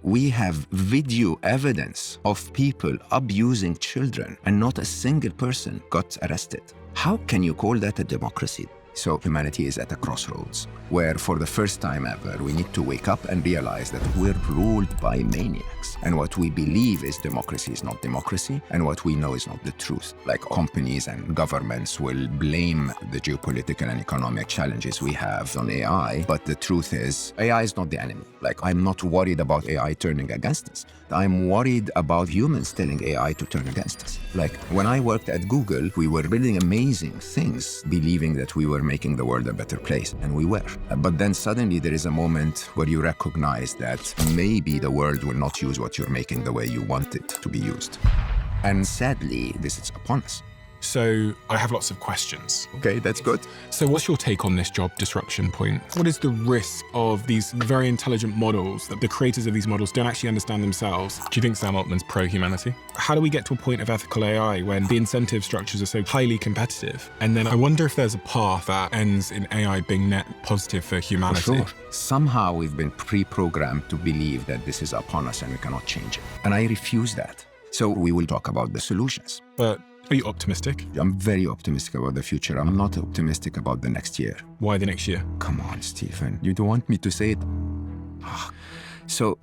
We have video evidence of people abusing children and not a single person got arrested. How can you call that a democracy? So humanity is at a crossroads where for the first time ever, we need to wake up and realize that we're ruled by maniacs. And what we believe is democracy is not democracy, and what we know is not the truth. Like companies and governments will blame the geopolitical and economic challenges we have on AI, but the truth is AI is not the enemy. Like, I'm not worried about AI turning against us. I'm worried about humans telling AI to turn against us. Like, when I worked at Google, we were building amazing things, believing that we were making the world a better place, and we were. But then suddenly there is a moment where you recognize that maybe the world will not use what you're making the way you want it to be used. And sadly, this is upon us. So I have lots of questions. Okay, that's good. So what's your take on this job disruption point? What is the risk of these very intelligent models that the creators of these models don't actually understand themselves? Do you think Sam Altman's pro-humanity? How do we get to a point of ethical AI when the incentive structures are so highly competitive? And then I wonder if there's a path that ends in AI being net positive for humanity. For sure. Somehow we've been pre-programmed to believe that this is upon us and we cannot change it. And I refuse that. So we will talk about the solutions. But are you optimistic? I'm very optimistic about the future. I'm not optimistic about the next year. Why the next year? Come on, Stephen. You don't want me to say it? So...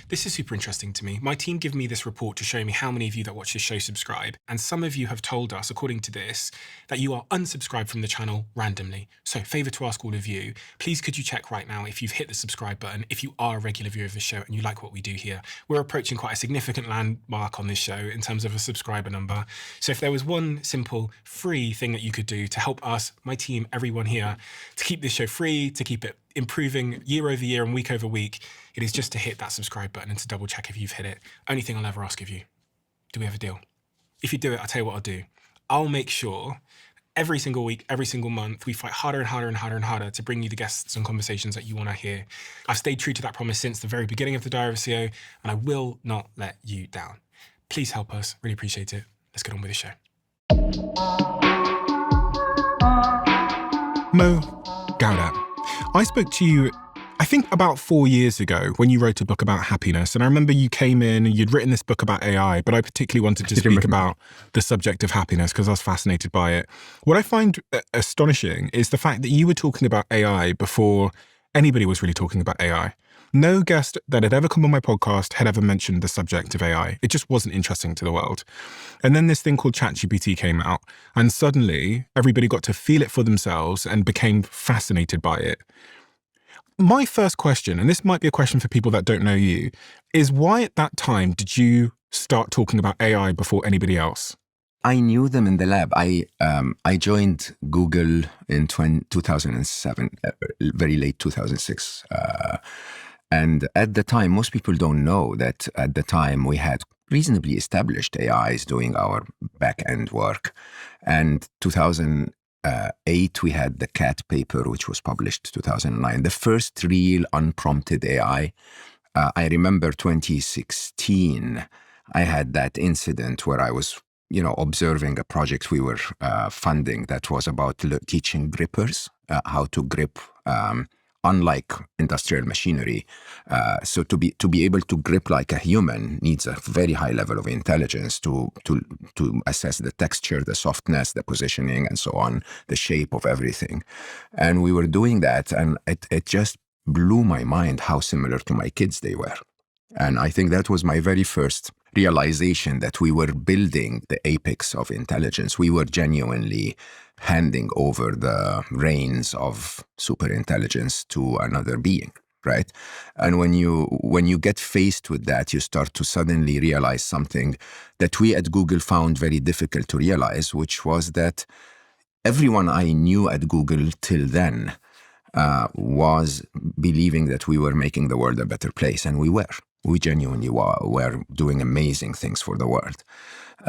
This is super interesting to me. My team give me this report to show me how many of you that watch this show subscribe. And some of you have told us, according to this, that you are unsubscribed from the channel randomly. So favor to ask all of you, please could you check right now if you've hit the subscribe button, if you are a regular viewer of the show and you like what we do here. We're approaching quite a significant landmark on this show in terms of a subscriber number. So if there was one simple free thing that you could do to help us, my team, everyone here, to keep this show free, to keep it improving year over year and week over week, it is just to hit that subscribe button and to double check if you've hit it. Only thing I'll ever ask of you. Do we have a deal? If you do it, I'll tell you what I'll do. I'll make sure every single week, every single month, we fight harder and harder and harder and harder to bring you the guests and conversations that you want to hear. I've stayed true to that promise since the very beginning of the Diary of a CEO, and I will not let you down. Please help us. Really appreciate it. Let's get on with the show. Mo Gawdat. I spoke to you, I think about 4 years ago when you wrote a book about happiness. And I remember you came in and you'd written this book about AI, but I particularly wanted to speak about the subject of happiness because I was fascinated by it. What I find astonishing is the fact that you were talking about AI before anybody was really talking about AI. No guest that had ever come on my podcast had ever mentioned the subject of AI. It just wasn't interesting to the world. And then this thing called ChatGPT came out, and suddenly everybody got to feel it for themselves and became fascinated by it. My first question, and this might be a question for people that don't know you, is why at that time did you start talking about AI before anybody else? I knew them in the lab. I joined Google in 2007, very late 2006. And at the time, most people don't know that at the time we had reasonably established AIs doing our back-end work. And 2008, we had the CAT paper, which was published 2009, the first real unprompted AI. I remember 2016, I had that incident where I was observing a project we were funding that was about teaching grippers how to grip, unlike industrial machinery. So to be able to grip like a human needs a very high level of intelligence to assess the texture, the softness, the positioning, and so on, the shape of everything. And we were doing that, and it just blew my mind how similar to my kids they were. And I think that was my very first realization that we were building the apex of intelligence. We were genuinely handing over the reins of superintelligence to another being, right? And when you get faced with that, you start to suddenly realize something that we at Google found very difficult to realize, which was that everyone I knew at Google till then was believing that we were making the world a better place, and we were. We genuinely were doing amazing things for the world.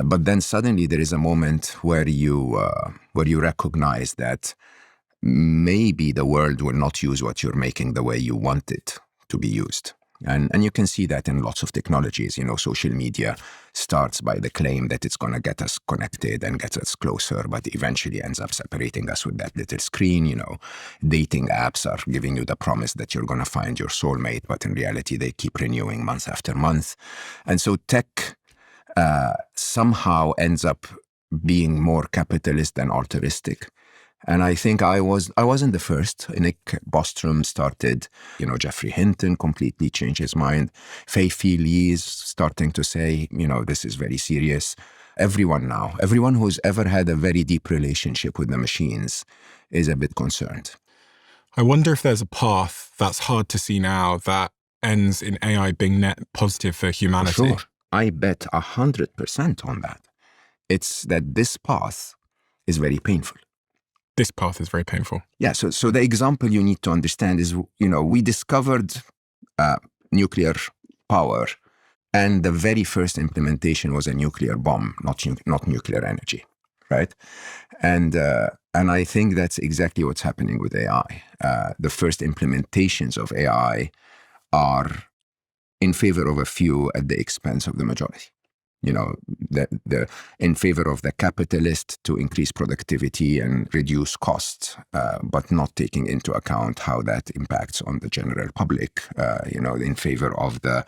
But then suddenly there is a moment where you recognize that maybe the world will not use what you're making the way you want it to be used. And you can see that in lots of technologies. Social media starts by the claim that it's going to get us connected and get us closer, but eventually ends up separating us with that little screen. Dating apps are giving you the promise that you're going to find your soulmate, but in reality, they keep renewing month after month. And so tech somehow ends up being more capitalist than altruistic. And I think I wasn't the first. Nick Bostrom started, Jeffrey Hinton completely changed his mind. Fei-Fei Li's starting to say, this is very serious. Everyone who's ever had a very deep relationship with the machines is a bit concerned. I wonder if there's a path that's hard to see now that ends in AI being net positive for humanity. For sure. I bet 100% on that. It's that this path is very painful. This path is very painful. Yeah, so the example you need to understand is, we discovered nuclear power, and the very first implementation was a nuclear bomb, not nuclear energy, right? And I think that's exactly what's happening with AI. The first implementations of AI are in favor of a few at the expense of the majority. In favor of the capitalist to increase productivity and reduce costs, but not taking into account how that impacts on the general public. In favor of the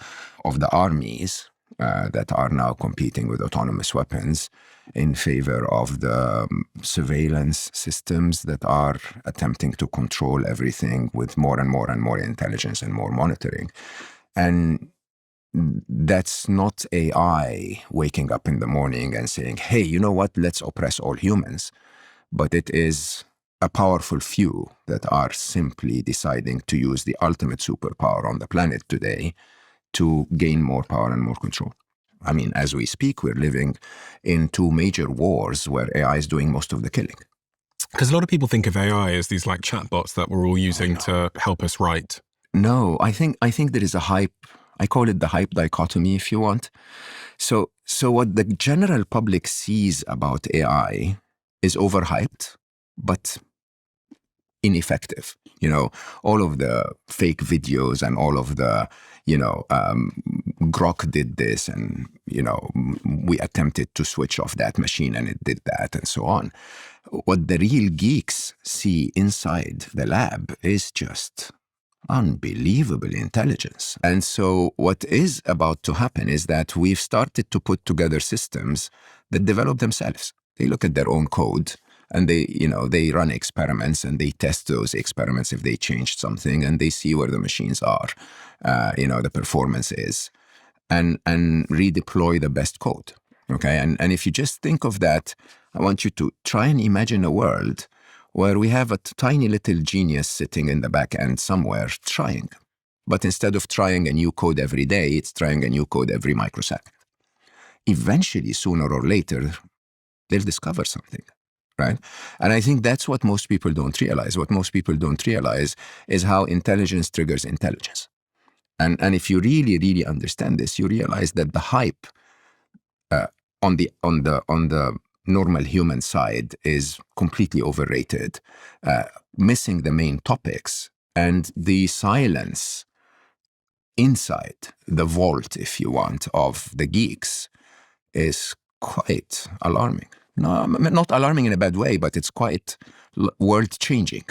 armies that are now competing with autonomous weapons, in favor of the surveillance systems that are attempting to control everything with more and more and more intelligence and more monitoring. And that's not AI waking up in the morning and saying, hey, you know what, let's oppress all humans. But it is a powerful few that are simply deciding to use the ultimate superpower on the planet today to gain more power and more control. I mean, as we speak, we're living in two major wars where AI is doing most of the killing. Because a lot of people think of AI as these like chatbots that we're all using to help us write. No, I think there is a hype. I call it the hype dichotomy, if you want. So what the general public sees about AI is overhyped, but ineffective. All of the fake videos and all of the, Grok did this and, we attempted to switch off that machine and it did that and so on. What the real geeks see inside the lab is just unbelievable intelligence. And so what is about to happen is that we've started to put together systems that develop themselves. They look at their own code and they run experiments and they test those experiments if they changed something and they see where the machines are, the performance is, and redeploy the best code. Okay. And if you just think of that, I want you to try and imagine a world where we have a tiny little genius sitting in the back end somewhere trying. But instead of trying a new code every day, it's trying a new code every microsecond. Eventually, sooner or later, they'll discover something, right? And I think that's what most people don't realize. What most people don't realize is how intelligence triggers intelligence. And if you really, really understand this, you realize that the hype on the normal human side is completely overrated, missing the main topics, and the silence inside the vault, if you want, of the geeks is quite alarming. No, not alarming in a bad way, but it's quite world-changing.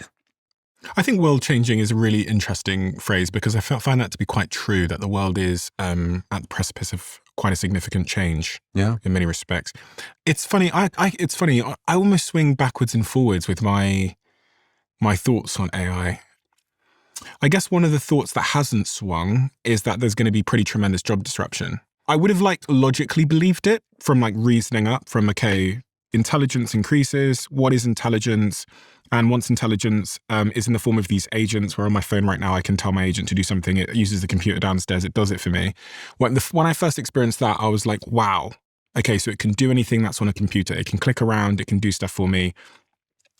I think world-changing is a really interesting phrase because I find that to be quite true, that the world is at the precipice of quite a significant change in many respects. It's funny. I almost swing backwards and forwards with my thoughts on AI. I guess one of the thoughts that hasn't swung is that there's going to be pretty tremendous job disruption. I would have logically believed it from reasoning up from, okay, intelligence increases. What is intelligence? And once intelligence is in the form of these agents, where on my phone right now I can tell my agent to do something, it uses the computer downstairs, it does it for me. When I first experienced that, I was like, wow, okay, so it can do anything that's on a computer. It can click around, it can do stuff for me.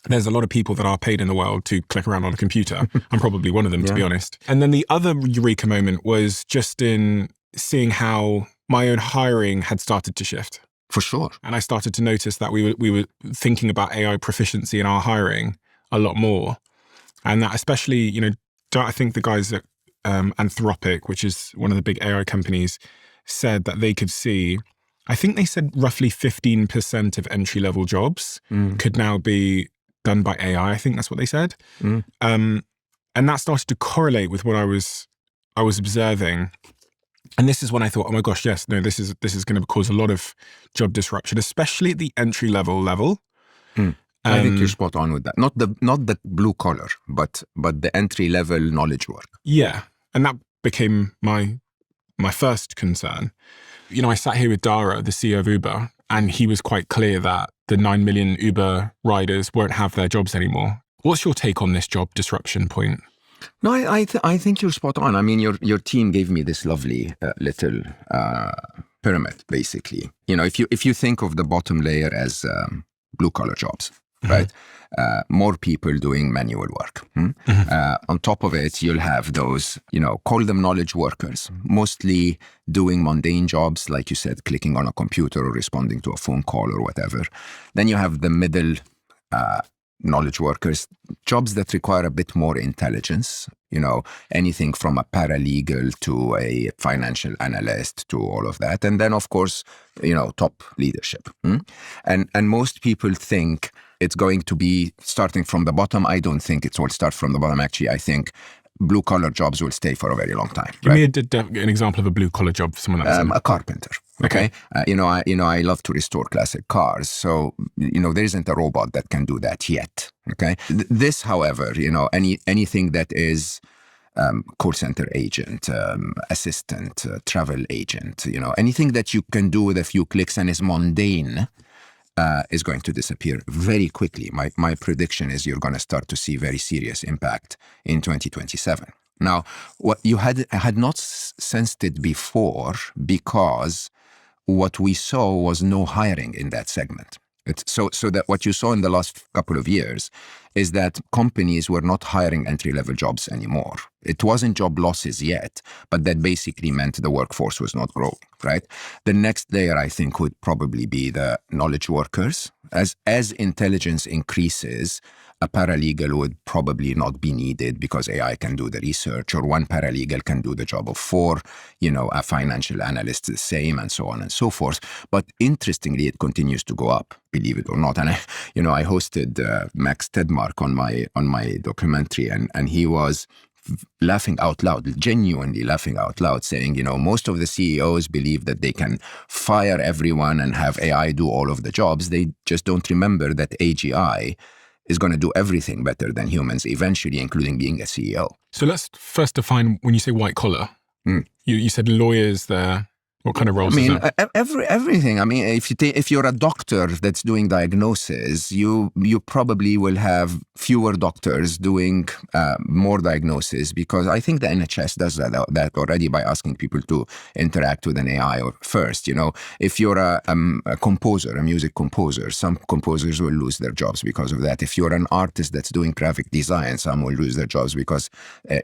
There's a lot of people that are paid in the world to click around on a computer. I'm probably one of them, to be honest. And then the other eureka moment was just in seeing how my own hiring had started to shift. For sure. And I started to notice that we were thinking about AI proficiency in our hiring a lot more. And that especially, I think the guys at Anthropic, which is one of the big AI companies, said that they could see, I think they said roughly 15% of entry-level jobs could now be done by AI. I think that's what they said. And that started to correlate with what I was observing. And this is when I thought, oh my gosh, yes, no, this is going to cause a lot of job disruption, especially at the entry-level level. I think you're spot on with that. Not the blue collar, but the entry-level knowledge work. Yeah. And that became my first concern. You know, I sat here with Dara, the CEO of Uber, and he was quite clear that the 9 million Uber riders won't have their jobs anymore. What's your take on this job disruption point? No, I think you're spot on. I mean, your team gave me this lovely little pyramid, basically. You know, if you think of the bottom layer as blue-collar jobs, right? More people doing manual work. On top of it, you'll have those, you know, call them knowledge workers, mostly doing mundane jobs, like you said, clicking on a computer or responding to a phone call or whatever. Then you have the middle knowledge workers, jobs that require a bit more intelligence, you know, anything from a paralegal to a financial analyst to all of that. And then, of course, you know, top leadership. And most people think it's going to be starting from the bottom. I don't think it will start from the bottom. Actually, I think blue-collar jobs will stay for a very long time. Give me an example of a blue-collar job for someone else. A carpenter. Okay. I love to restore classic cars. So, you know, there isn't a robot that can do that yet. Okay. This, however, you know, anything that is call center agent, assistant, travel agent, you know, anything that you can do with a few clicks and is mundane is going to disappear very quickly. My prediction is you're going to start to see very serious impact in 2027. Now, what you had not sensed it before because what we saw was no hiring in that segment. So that what you saw in the last couple of years is that companies were not hiring entry-level jobs anymore. It wasn't job losses yet, but that basically meant the workforce was not growing, right? The next layer, I think, would probably be the knowledge workers. As intelligence increases, a paralegal would probably not be needed because AI can do the research, or one paralegal can do the job of 4, you know, a financial analyst the same, and so on and so forth. But interestingly, it continues to go up, believe it or not. And I hosted Max Tedmark on my documentary, and he was laughing out loud, genuinely laughing out loud, saying, you know, most of the CEOs believe that they can fire everyone and have AI do all of the jobs. They just don't remember that AGI is going to do everything better than humans eventually, including being a CEO. So let's first define, when you say white collar, you said lawyers there. What kind of roles? I mean, everything. I mean, if you're a doctor that's doing diagnosis, you probably will have fewer doctors doing more diagnosis, because I think the NHS does that already by asking people to interact with an AI first. You know, if you're a composer, a music composer, some composers will lose their jobs because of that. If you're an artist that's doing graphic design, some will lose their jobs because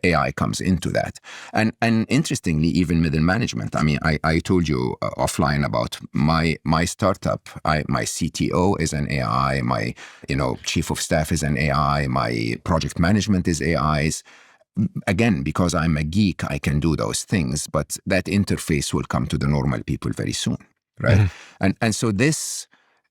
AI comes into that. And interestingly, even middle management. I mean, I told you offline about my startup. My CTO is an AI. My chief of staff is an AI. My project management is AIs. Again, because I'm a geek, I can do those things, but that interface will come to the normal people very soon, right? Mm-hmm. And so this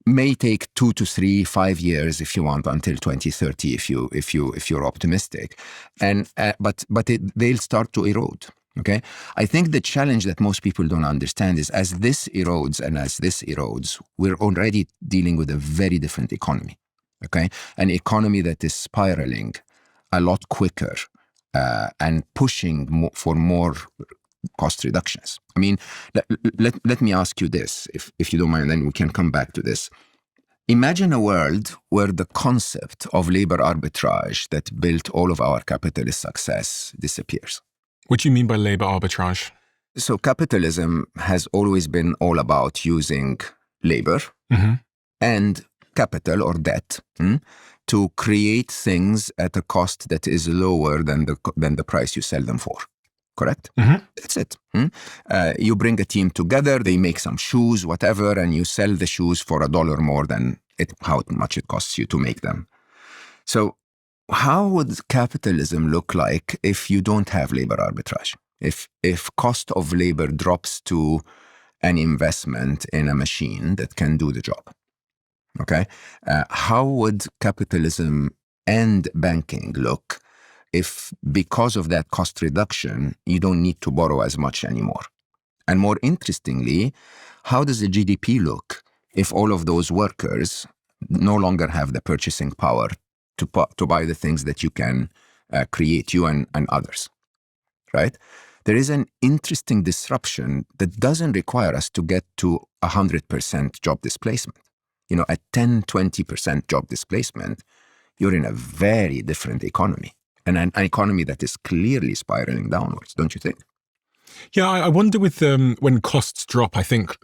may take 2 to 3, 5 years if you want, until 2030 if you're optimistic, but they'll start to erode. Okay, I think the challenge that most people don't understand is as this erodes, we're already dealing with a very different economy. Okay, an economy that is spiraling a lot quicker and pushing for more cost reductions. I mean, let me ask you this, if you don't mind, then we can come back to this. Imagine a world where the concept of labor arbitrage that built all of our capitalist success disappears. What do you mean by labor arbitrage? So capitalism has always been all about using labor and capital or debt to create things at a cost that is lower than the price you sell them for. Correct? Mm-hmm. That's it. You bring a team together, they make some shoes, whatever, and you sell the shoes for $1 more than how much it costs you to make them. So how would capitalism look like if you don't have labor arbitrage? If cost of labor drops to an investment in a machine that can do the job, okay? How would capitalism and banking look if, because of that cost reduction, you don't need to borrow as much anymore? And more interestingly, how does the GDP look if all of those workers no longer have the purchasing power to buy the things that you can create, you and others, right? There is an interesting disruption that doesn't require us to get to 100% job displacement. You know, at 10, 20% job displacement, you're in a very different economy, and an economy that is clearly spiraling downwards, don't you think? Yeah, I wonder with when costs drop, I think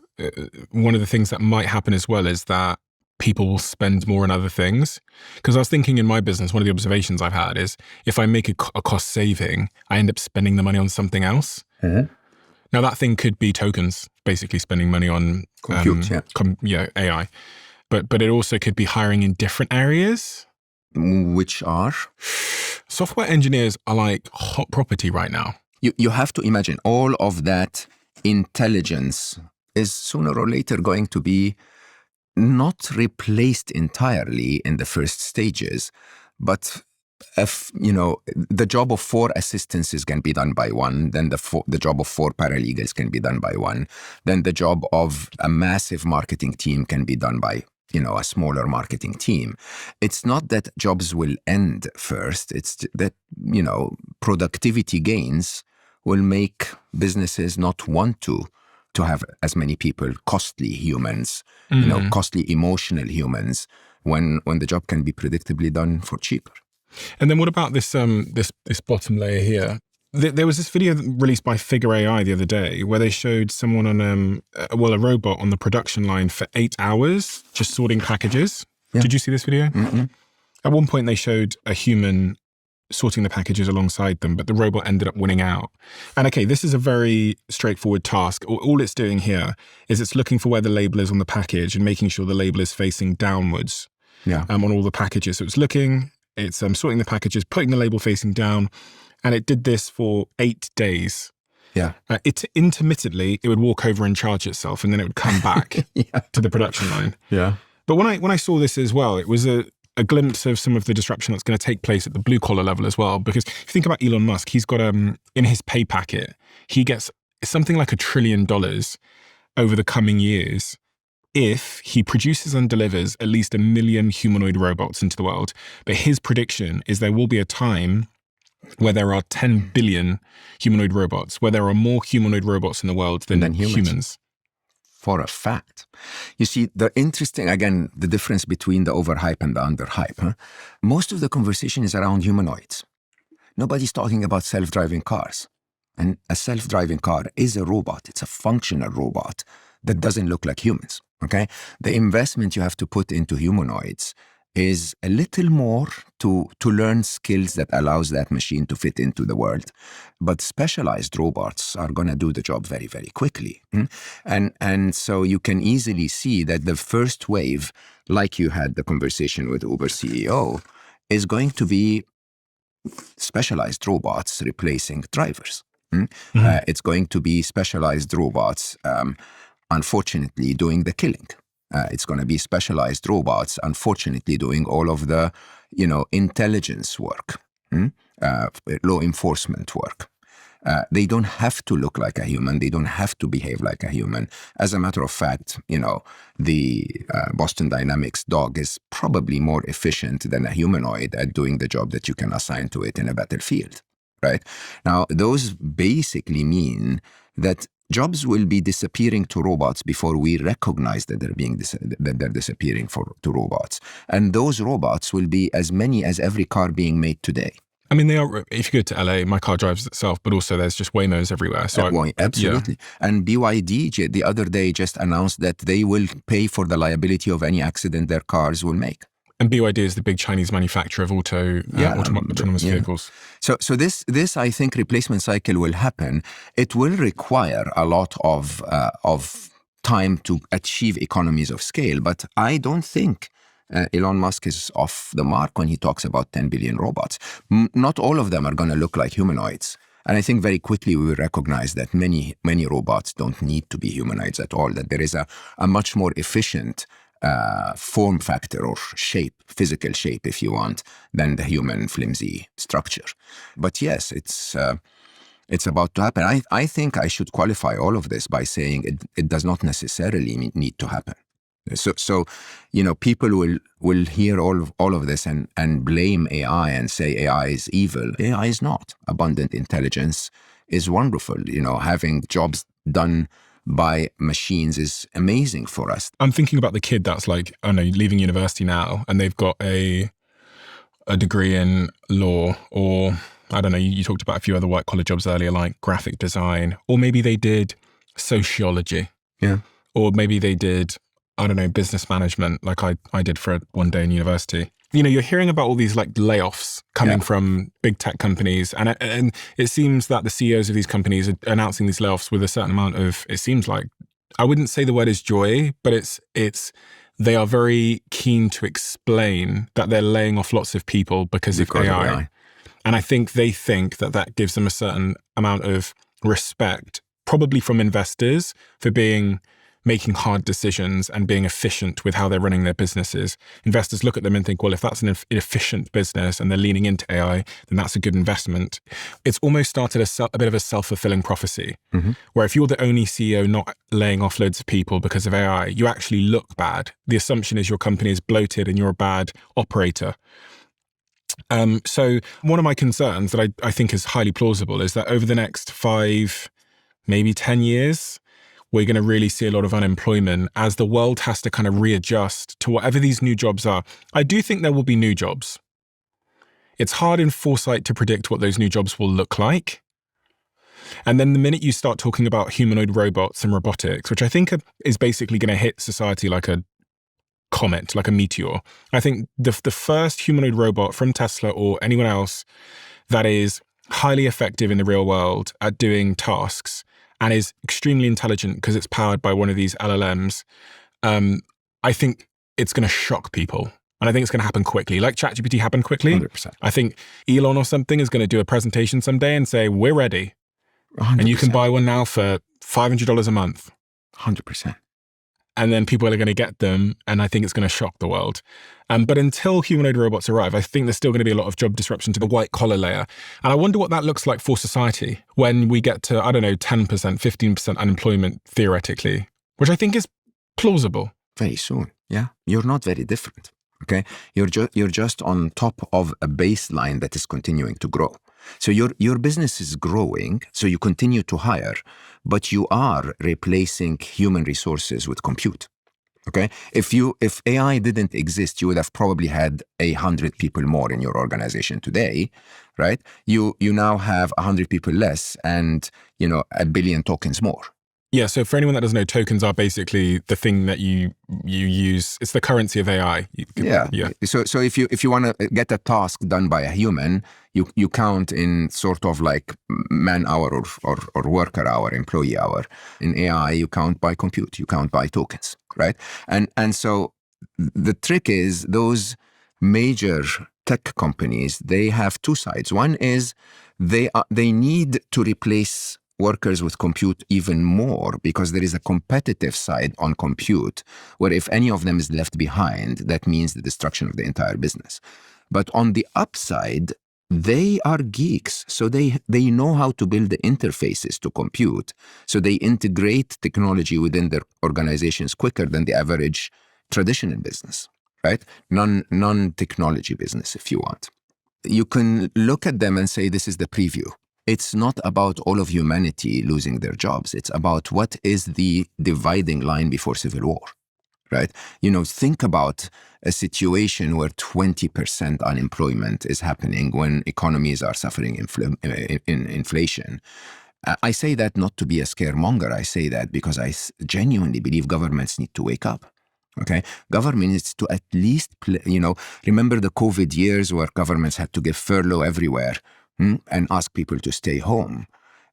one of the things that might happen as well is that people will spend more on other things. Because I was thinking in my business, one of the observations I've had is if I make a cost saving, I end up spending the money on something else. Mm-hmm. Now that thing could be tokens, basically spending money on compute, AI. But it also could be hiring in different areas. Which are? Software engineers are like hot property right now. You have to imagine all of that intelligence is sooner or later going to be not replaced entirely in the first stages, but if, you know, the job of 4 assistants can be done by one, then the job of 4 paralegals can be done by one, then the job of a massive marketing team can be done by, you know, a smaller marketing team. It's not that jobs will end first, it's that, you know, productivity gains will make businesses not want to have as many people, costly humans, you know, costly emotional humans, when the job can be predictably done for cheaper. And then what about this this bottom layer here? There was this video released by Figure AI the other day where they showed someone on a robot on the production line for 8 hours just sorting packages. Yeah. Did you see this video? Mm-hmm. At one point they showed a human sorting the packages alongside them, but the robot ended up winning out. And okay, this is a very straightforward task. All it's doing here is it's looking for where the label is on the package and making sure the label is facing downwards on all the packages. So it's sorting the packages, putting the label facing down, and it did this for 8 days. Yeah. Intermittently, it would walk over and charge itself, and then it would come back to the production line. Yeah. But when I saw this as well, it was a glimpse of some of the disruption that's going to take place at the blue collar level as well. Because if you think about Elon Musk, he's got in his pay packet, he gets something like $1 trillion over the coming years if he produces and delivers at least 1 million humanoid robots into the world. But his prediction is there will be a time where there are 10 billion humanoid robots, where there are more humanoid robots in the world than humans. For a fact. You see, the difference between the overhype and the underhype. Huh? Most of the conversation is around humanoids. Nobody's talking about self-driving cars. And a self-driving car is a robot. It's a functional robot that doesn't look like humans, okay? The investment you have to put into humanoids is a little more to learn skills that allows that machine to fit into the world. But specialized robots are going to do the job very, very quickly. And so you can easily see that the first wave, like you had the conversation with Uber CEO, is going to be specialized robots replacing drivers. It's going to be specialized robots, unfortunately, doing the killing. It's going to be specialized robots, unfortunately, doing all of the, intelligence work, law enforcement work. They don't have to look like a human. They don't have to behave like a human. As a matter of fact, the Boston Dynamics dog is probably more efficient than a humanoid at doing the job that you can assign to it in a battlefield, right? Now, those basically mean that jobs will be disappearing to robots before we recognize that they're disappearing to robots. And those robots will be as many as every car being made today. I mean, they are. If you go to LA, my car drives itself, but also there's just Waymos everywhere. So absolutely. Yeah. And BYD the other day just announced that they will pay for the liability of any accident their cars will make. And BYD is the big Chinese manufacturer of autonomous vehicles. So this I think replacement cycle will happen. It will require a lot of time to achieve economies of scale, but I don't think Elon Musk is off the mark when he talks about 10 billion robots. Not all of them are going to look like humanoids. And I think very quickly we will recognize that many robots don't need to be humanoids at all, that there is a much more efficient form factor or shape, physical shape, if you want, than the human flimsy structure. But yes, it's about to happen. I think I should qualify all of this by saying it does not necessarily need to happen. So people will hear all of this and blame AI and say AI is evil. AI is not. Abundant intelligence is wonderful. Having jobs done by machines is amazing for us. I'm thinking about the kid that's leaving university now, and they've got a degree in law, or I don't know, you talked about a few other white-collar jobs earlier, like graphic design, or maybe they did sociology. Yeah. Or maybe they did, I don't know, business management, like I did for one day in university. You're hearing about all these layoffs coming from big tech companies, and it seems that the CEOs of these companies are announcing these layoffs with a certain amount of, it seems like, I wouldn't say the word is joy, but it's they are very keen to explain that they're laying off lots of people because of AI. And I think they think that gives them a certain amount of respect, probably from investors, for making hard decisions and being efficient with how they're running their businesses. Investors look at them and think, well, if that's an efficient business and they're leaning into AI, then that's a good investment. It's almost started a bit of a self-fulfilling prophecy, where if you're the only CEO not laying off loads of people because of AI, you actually look bad. The assumption is your company is bloated and you're a bad operator. So one of my concerns that I think is highly plausible is that over the next 5, maybe 10 years, we're going to really see a lot of unemployment as the world has to kind of readjust to whatever these new jobs are. I do think there will be new jobs. It's hard in foresight to predict what those new jobs will look like. And then the minute you start talking about humanoid robots and robotics, which I think is basically going to hit society like a comet, like a meteor. I think the first humanoid robot from Tesla or anyone else that is highly effective in the real world at doing tasks and is extremely intelligent because it's powered by one of these LLMs, I think it's going to shock people. And I think it's going to happen quickly. Like ChatGPT happened quickly. 100%. I think Elon or something is going to do a presentation someday and say, we're ready. 100%. And you can buy one now for $500 a month. 100%. And then people are going to get them, and I think it's going to shock the world. But until humanoid robots arrive, I think there's still going to be a lot of job disruption to the white-collar layer. And I wonder what that looks like for society when we get to, 10%, 15% unemployment, theoretically, which I think is plausible. Very soon, yeah. You're not very different, okay? You're just on top of a baseline that is continuing to grow. So your business is growing, so you continue to hire, but you are replacing human resources with compute. Okay? If AI didn't exist, you would have probably had 100 people more in your organization today, right? You now have 100 people less and 1 billion tokens more. Yeah, so for anyone that doesn't know, tokens are basically the thing that you use. It's the currency of AI. Yeah. So if you want to get a task done by a human, you count in sort of like man hour or worker hour, employee hour. In AI, you count by compute, you count by tokens, right? And so the trick is those major tech companies, they have two sides. One is they need to replace workers with compute even more because there is a competitive side on compute where if any of them is left behind, that means the destruction of the entire business. But on the upside, they are geeks. So they know how to build the interfaces to compute. So they integrate technology within their organizations quicker than the average traditional business, right? Non-technology business, if you want. You can look at them and say, this is the preview. It's not about all of humanity losing their jobs. It's about what is the dividing line before civil war, right? Think about a situation where 20% unemployment is happening when economies are suffering inflation. I say that not to be a scaremonger. I say that because I genuinely believe governments need to wake up. Okay, government needs to at least, remember the COVID years where governments had to give furlough everywhere and ask people to stay home.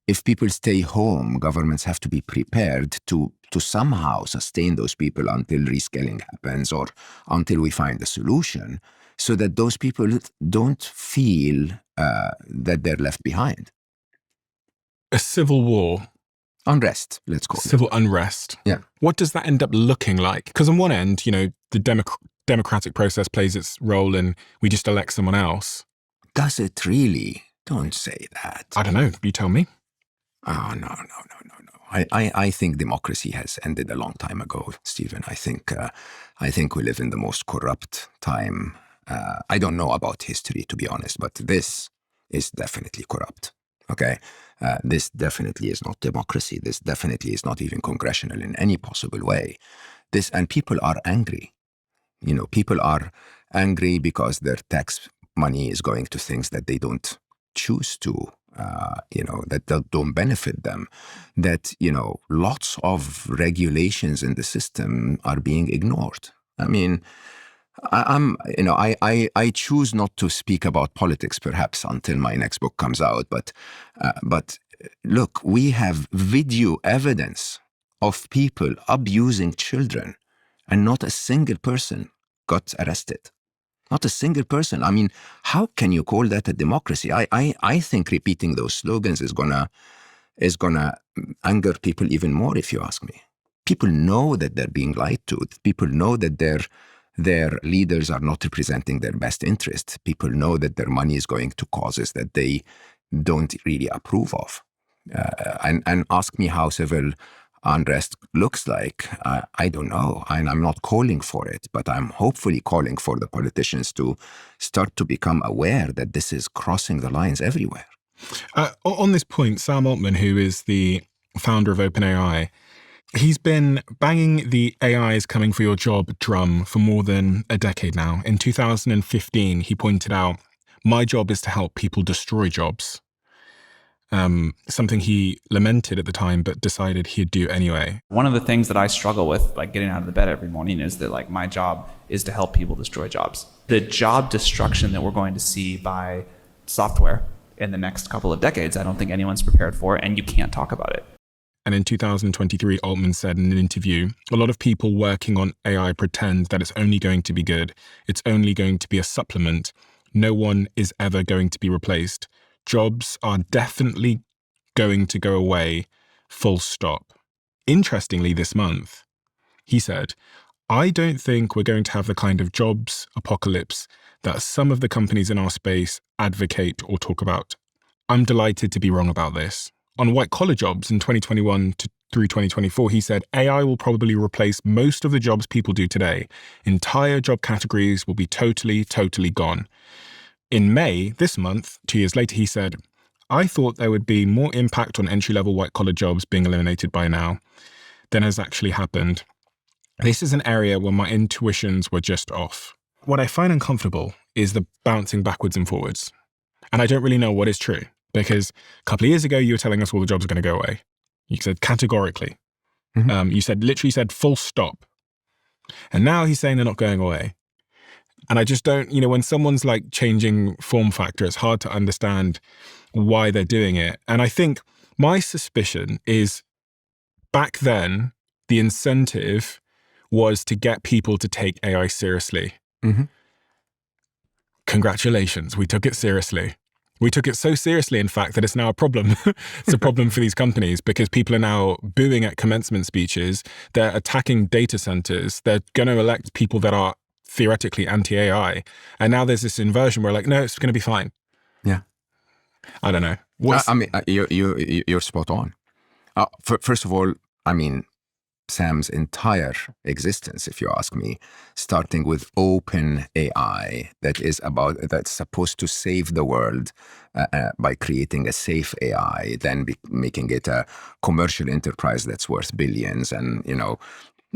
if people stay home, governments have to be prepared to somehow sustain those people until rescaling happens or until we find a solution, so that those people don't feel that they're left behind. A civil war. Unrest, let's call it. Civil unrest. Yeah. What does that end up looking like? Because on one end, the democratic process plays its role and we just elect someone else. Does it really? Don't say that. I don't know. You tell me. Oh, no. I think democracy has ended a long time ago, Stephen. I think we live in the most corrupt time. I don't know about history, to be honest, but this is definitely corrupt. Okay? This definitely is not democracy. This definitely is not even congressional in any possible way. And people are angry. People are angry because their tax money is going to things that they don't choose to, that don't benefit them, that, lots of regulations in the system are being ignored. I mean, I choose not to speak about politics perhaps until my next book comes out, but look, we have video evidence of people abusing children and not a single person got arrested. Not a single person. I mean, how can you call that a democracy? I think repeating those slogans is gonna anger people even more, if you ask me. People know that they're being lied to. People know that their leaders are not representing their best interest. People know that their money is going to causes that they don't really approve of. And ask me how civil unrest looks like. I don't know, and I'm not calling for it, but I'm hopefully calling for the politicians to start to become aware that this is crossing the lines everywhere. On this point, Sam Altman, who is the founder of OpenAI, he's been banging the AI is coming for your job drum for more than a decade now. In 2015, he pointed out, my job is to help people destroy jobs. Something he lamented at the time, but decided he'd do anyway. One of the things that I struggle with, like getting out of the bed every morning, is that like my job is to help people destroy jobs. The job destruction that we're going to see by software in the next couple of decades, I don't think anyone's prepared for, and you can't talk about it. And in 2023, Altman said in an interview, a lot of people working on AI pretend that it's only going to be good. It's only going to be a supplement. No one is ever going to be replaced. Jobs are definitely going to go away, full stop. Interestingly, this month, he said, I don't think we're going to have the kind of jobs apocalypse that some of the companies in our space advocate or talk about. I'm delighted to be wrong about this. On white-collar jobs in 2021 through 2024, he said, AI will probably replace most of the jobs people do today. Entire job categories will be totally gone. In May, this month, 2 years later, he said, I thought there would be more impact on entry-level white-collar jobs being eliminated by now than has actually happened. This is an area where my intuitions were just off. What I find uncomfortable is the bouncing backwards and forwards. And I don't really know what is true, because a couple of years ago, you were telling us all the jobs are going to go away. You said categorically. Mm-hmm. You literally said full stop. And now he's saying they're not going away. And I just don't, when someone's like changing form factor, it's hard to understand why they're doing it. And I think my suspicion is back then, the incentive was to get people to take AI seriously. Mm-hmm. Congratulations, we took it seriously. We took it so seriously, in fact, that it's now a problem. It's a problem for these companies because people are now booing at commencement speeches. They're attacking data centers. They're going to elect people that are theoretically anti-AI. And now there's this inversion where like, no, it's going to be fine. Yeah. I don't know. You're spot on. First of all, Sam's entire existence, if you ask me, starting with OpenAI, that's supposed to save the world by creating a safe AI, then making it a commercial enterprise that's worth billions, and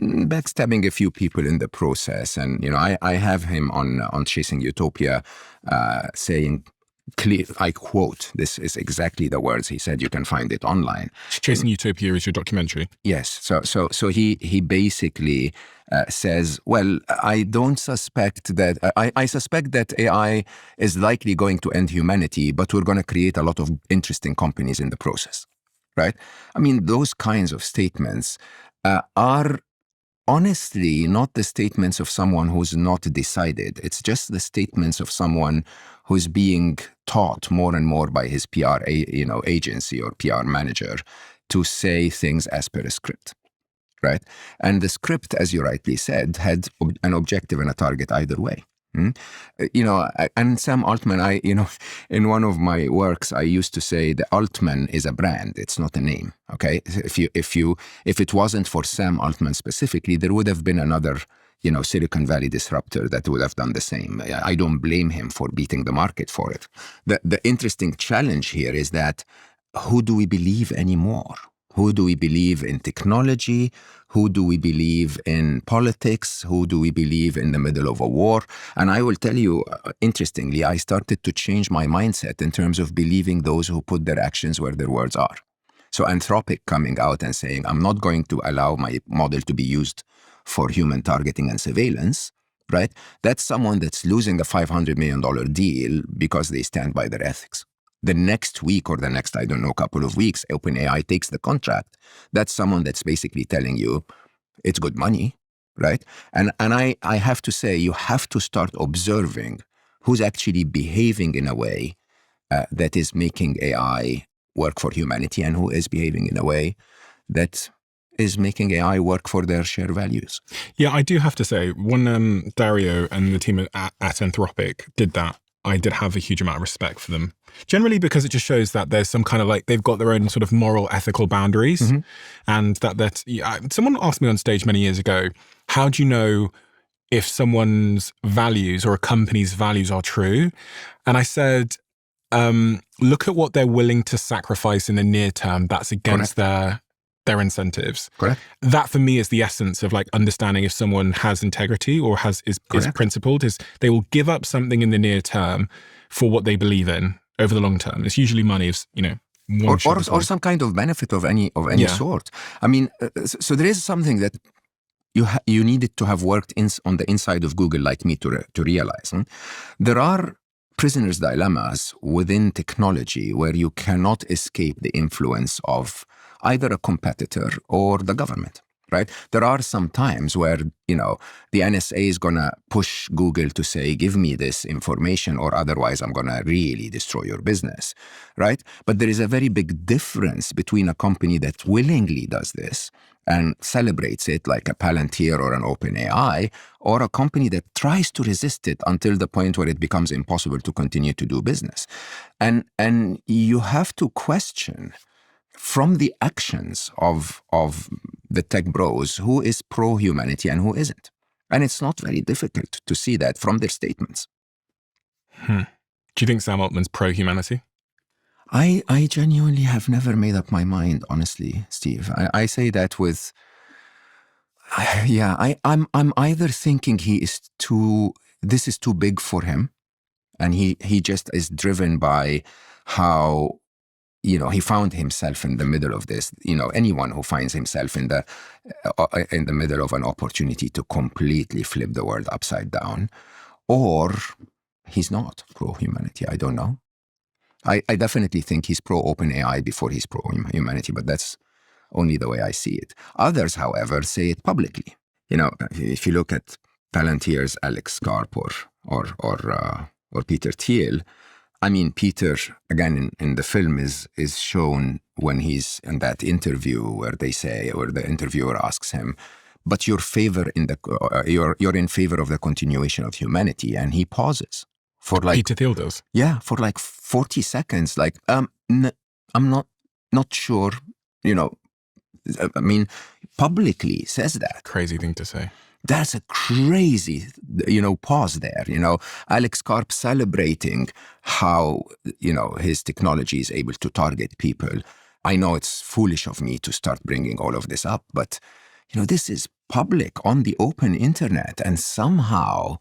backstabbing a few people in the process. And I have him on Chasing Utopia saying, clear, I quote, this is exactly the words he said. You can find it online. Chasing Utopia is your documentary. Yes. So he basically says, well, I don't suspect that, I suspect that AI is likely going to end humanity, but we're going to create a lot of interesting companies in the process. right? I mean, those kinds of statements are honestly not the statements of someone who's not decided. It's just the statements of someone who's being taught more and more by his PR agency or PR manager to say things as per a script, right? And the script, as you rightly said, had an objective and a target either way. And Sam Altman, in one of my works, I used to say the Altman is a brand. It's not a name. Okay. If it wasn't for Sam Altman specifically, there would have been another, Silicon Valley disruptor that would have done the same. I don't blame him for beating the market for it. The interesting challenge here is that who do we believe anymore? Who do we believe in technology? Who do we believe in politics? Who do we believe in the middle of a war? And I will tell you, interestingly, I started to change my mindset in terms of believing those who put their actions where their words are. So Anthropic coming out and saying, I'm not going to allow my model to be used for human targeting and surveillance, right? That's someone that's losing a $500 million deal because they stand by their ethics. The next week or the next, couple of weeks, OpenAI takes the contract. That's someone that's basically telling you it's good money, right? And I have to say, you have to start observing who's actually behaving in a way that is making AI work for humanity and who is behaving in a way that is making AI work for their shared values. Yeah, I do have to say, when Dario and the team at Anthropic did that, I did have a huge amount of respect for them. Generally because it just shows that there's some kind of they've got their own sort of moral, ethical boundaries. Mm-hmm. And that someone asked me on stage many years ago, how do you know if someone's values or a company's values are true? And I said, look at what they're willing to sacrifice in the near term that's against their incentives. Correct. That for me is the essence of understanding if someone has integrity or is principled, is they will give up something in the near term for what they believe in over the long term. It's usually money, or some kind of benefit of any sort. I mean, so there is something that you needed to have worked on the inside of Google like me to realize. There are prisoner's dilemmas within technology where you cannot escape the influence of either a competitor or the government, right? There are some times where, the NSA is going to push Google to say, give me this information or otherwise I'm going to really destroy your business, right? But there is a very big difference between a company that willingly does this and celebrates it like a Palantir or an OpenAI, or a company that tries to resist it until the point where it becomes impossible to continue to do business. And you have to question from the actions of the tech bros who is pro-humanity and who isn't. And it's not very difficult to see that from their statements. Do you think Sam Altman's pro-humanity? I genuinely have never made up my mind, honestly, Steve. I say that with... I'm either thinking this is too big for him, and he just is driven by how... he found himself in the middle of this. Anyone who finds himself in the middle of an opportunity to completely flip the world upside down, or he's not pro-humanity. I don't know. I definitely think he's pro-OpenAI before he's pro-humanity, but that's only the way I see it. Others, however, say it publicly. If you look at Palantir's Alex Karp or Peter Thiel, I mean, Peter, again, in the film is shown when he's in that interview where the interviewer asks him, but you're in favor of the continuation of humanity. And he pauses for Peter Thiel does. Yeah, for 40 seconds. I'm not sure, I mean, publicly says that. Crazy thing to say. That's a crazy, pause there. Alex Karp celebrating how, his technology is able to target people. I know it's foolish of me to start bringing all of this up, but, this is public on the open internet, and somehow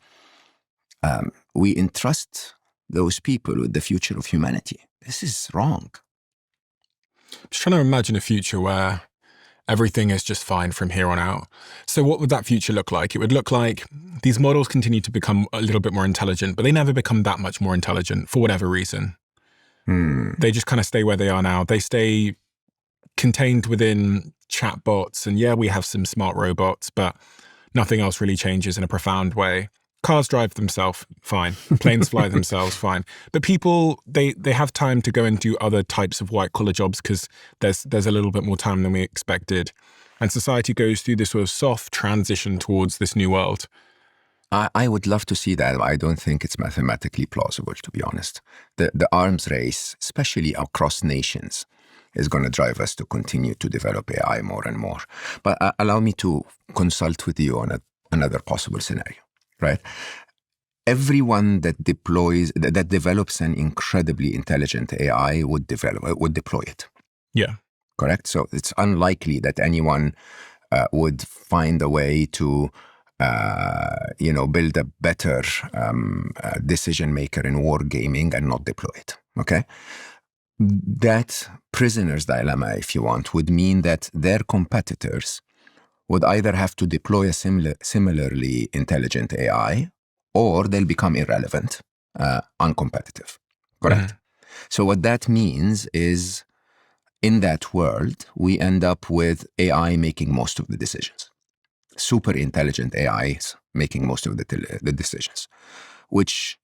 we entrust those people with the future of humanity. This is wrong. I'm just trying to imagine a future where everything is just fine from here on out. So what would that future look like? It would look like these models continue to become a little bit more intelligent, but they never become that much more intelligent for whatever reason. They just kind of stay where they are now. They stay contained within chatbots. And yeah, we have some smart robots, but nothing else really changes in a profound way. Cars drive themselves, fine. Planes fly themselves, fine. But people, they have time to go and do other types of white-collar jobs because there's a little bit more time than we expected. And society goes through this sort of soft transition towards this new world. I would love to see that. I don't think it's mathematically plausible, to be honest. The arms race, especially across nations, is going to drive us to continue to develop AI more and more. But allow me to consult with you on another possible scenario, right? Everyone that develops an incredibly intelligent AI would deploy it. Yeah. Correct? So it's unlikely that anyone would find a way to build a better decision maker in wargaming and not deploy it. Okay? That prisoner's dilemma, if you want, would mean that their competitors would either have to deploy a similarly intelligent AI, or they'll become irrelevant, uncompetitive. Correct? So what that means is, in that world, we end up with AI making most of the decisions. Super intelligent AIs making most of the decisions. Which,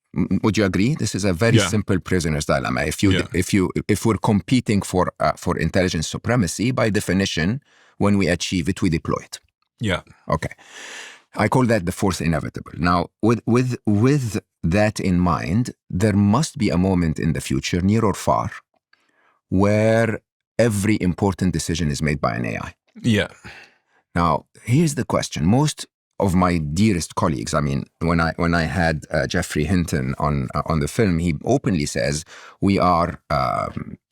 would you agree? This is a very simple prisoner's dilemma. If we're competing for intelligence supremacy, by definition, when we achieve it, we deploy it. Yeah. Okay. I call that the fourth inevitable. Now, with that in mind, there must be a moment in the future, near or far, where every important decision is made by an AI. Yeah. Now, here's the question. Most of my dearest colleagues, I mean, when I had Jeffrey Hinton on the film, he openly says we are,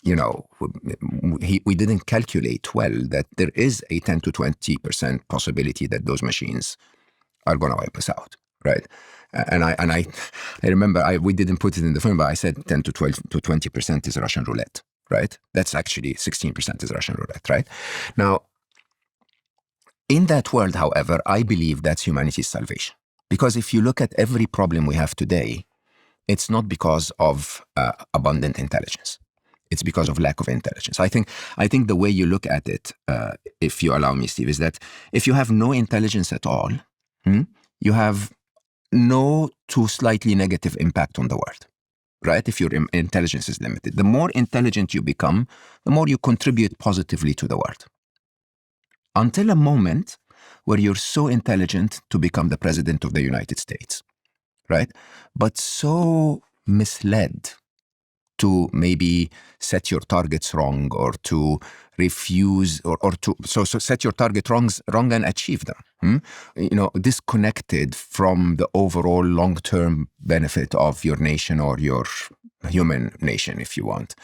we didn't calculate well that there is a 10 to 20% possibility that those machines are going to wipe us out, right? And I remember we didn't put it in the film, but I said 10 to 12 to 20% is Russian roulette, right? That's actually 16% is Russian roulette, right? Now, in that world, however, I believe that's humanity's salvation. Because if you look at every problem we have today, it's not because of abundant intelligence. It's because of lack of intelligence. I think the way you look at it, if you allow me, Steve, is that if you have no intelligence at all, you have no to slightly negative impact on the world, right? If your intelligence is limited. The more intelligent you become, the more you contribute positively to the world. Until a moment where you're so intelligent to become the president of the United States, right? But so misled to maybe set your targets wrong, or to refuse, or to set your target wrong and achieve them. Disconnected from the overall long-term benefit of your nation or your human nation, if you want,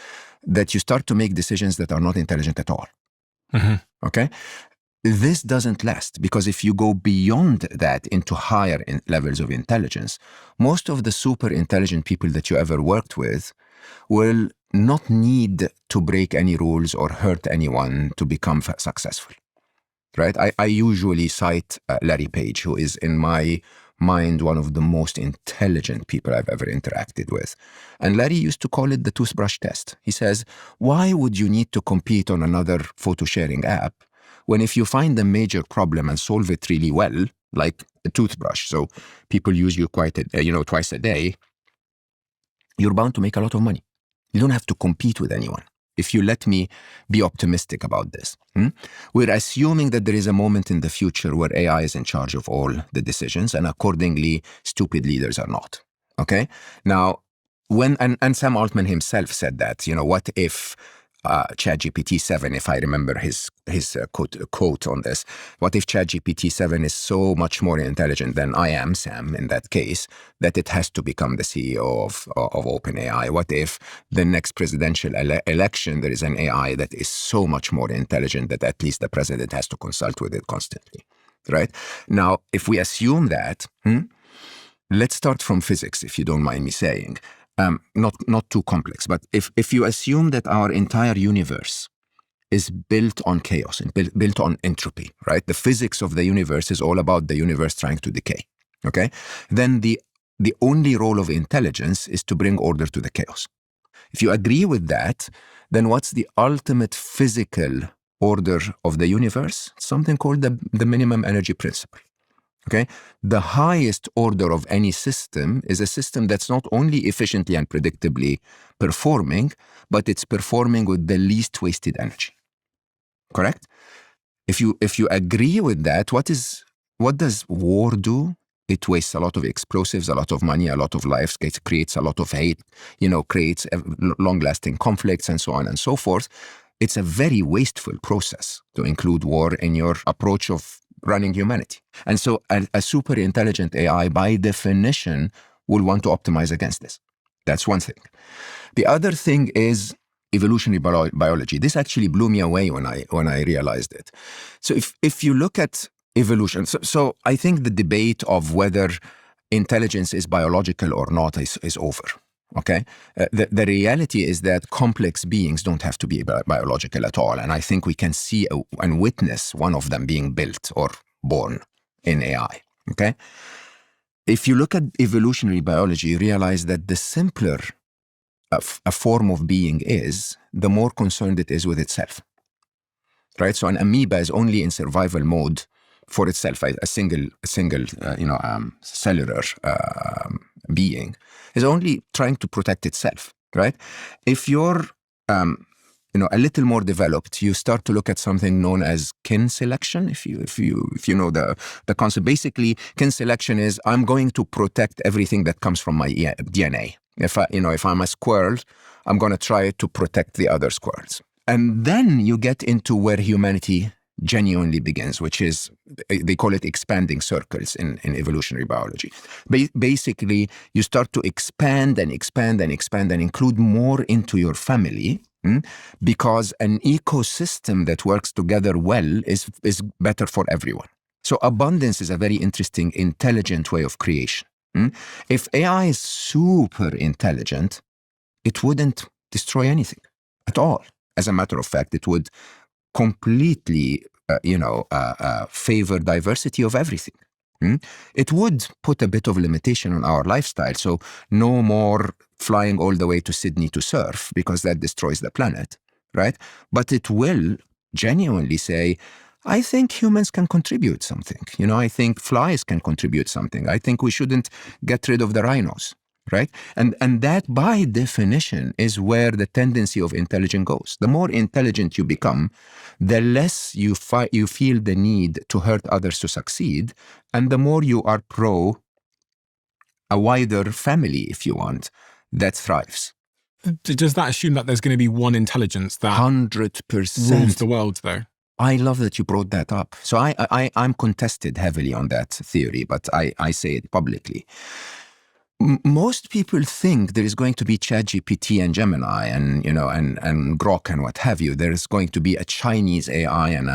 that you start to make decisions that are not intelligent at all. Okay? This doesn't last, because if you go beyond that into higher levels of intelligence, most of the super intelligent people that you ever worked with will not need to break any rules or hurt anyone to become successful, right? I usually cite Larry Page, who is, in my mind, one of the most intelligent people I've ever interacted with. And Larry used to call it the toothbrush test. He says, why would you need to compete on another photo sharing app when if you find a major problem and solve it really well, like a toothbrush, so people use you twice a day, you're bound to make a lot of money. You don't have to compete with anyone. If you let me be optimistic about this. We're assuming that there is a moment in the future where AI is in charge of all the decisions, and accordingly, stupid leaders are not. Okay? Now, and Sam Altman himself said that, what if ChatGPT 7, if I remember his quote on this, what if ChatGPT 7 is so much more intelligent than I am, Sam, in that case, that it has to become the CEO of OpenAI? What if the next presidential election, there is an AI that is so much more intelligent that at least the president has to consult with it constantly, right? Now, if we assume that, let's start from physics, if you don't mind me saying. Not too complex, but if you assume that our entire universe is built on chaos and built on entropy, right? The physics of the universe is all about the universe trying to decay, okay? Then the only role of intelligence is to bring order to the chaos. If you agree with that, then what's the ultimate physical order of the universe, something called the minimum energy principle. Okay? The highest order of any system is a system that's not only efficiently and predictably performing, but it's performing with the least wasted energy. Correct? If you agree with that, what does war do? It wastes a lot of explosives, a lot of money, a lot of lives, it creates a lot of hate, creates long-lasting conflicts and so on and so forth. It's a very wasteful process to include war in your approach of running humanity. And so a super intelligent AI, by definition, will want to optimize against this. That's one thing. The other thing is evolutionary biology. This actually blew me away when I realized it. So if you look at evolution, so I think the debate of whether intelligence is biological or not is over. Okay? The reality is that complex beings don't have to be biological at all. And I think we can see and witness one of them being built or born in AI. Okay? If you look at evolutionary biology, you realize that the simpler a form of being is, the more concerned it is with itself. Right? So an amoeba is only in survival mode for itself, a single cellular being is only trying to protect itself, right? If you're, a little more developed, you start to look at something known as kin selection. If you know the concept, basically, kin selection is I'm going to protect everything that comes from my DNA. If I'm a squirrel, I'm going to try to protect the other squirrels. And then you get into where humanity genuinely begins, which is, they call it expanding circles in evolutionary biology. Basically, you start to expand and expand and expand and include more into your family, because an ecosystem that works together well is better for everyone. So abundance is a very interesting, intelligent way of creation. If AI is super intelligent, it wouldn't destroy anything at all. As a matter of fact, it would completely, favor diversity of everything. It would put a bit of limitation on our lifestyle. So no more flying all the way to Sydney to surf, because that destroys the planet, right? But it will genuinely say, I think humans can contribute something. I think flies can contribute something. I think we shouldn't get rid of the rhinos, right? And that, by definition, is where the tendency of intelligence goes. The more intelligent you become, the less you feel the need to hurt others to succeed, and the more you are pro a wider family, if you want, that thrives. Does that assume that there's going to be one intelligence that 100% rules the world, though? I love that you brought that up. So I'm contested heavily on that theory, but I say it publicly. Most people think there is going to be ChatGPT and Gemini and Grok and what have you. There is going to be a Chinese AI and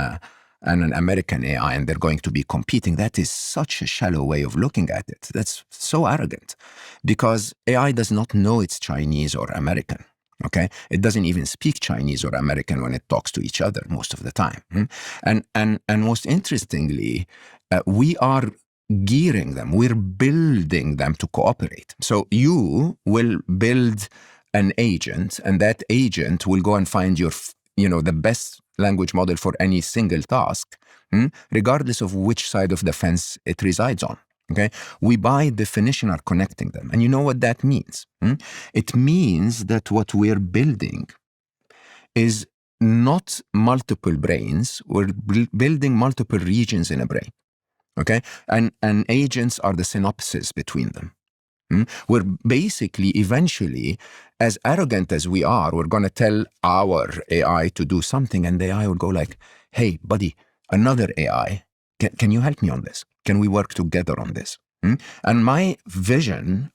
an American AI, and they're going to be competing. That is such a shallow way of looking at it. That's so arrogant, because AI does not know it's Chinese or American. Okay, it doesn't even speak Chinese or American when it talks to each other most of the time. And most interestingly, we are gearing them. We're building them to cooperate. So you will build an agent, and that agent will go and find the best language model for any single task, regardless of which side of the fence it resides on. Okay, we by definition are connecting them. And you know what that means? It means that what we're building is not multiple brains. We're building multiple regions in a brain. Okay, and agents are the synapses between them. We're basically, eventually, as arrogant as we are, we're going to tell our AI to do something, and the AI will go like, hey, buddy, another AI, can you help me on this? Can we work together on this? And my vision,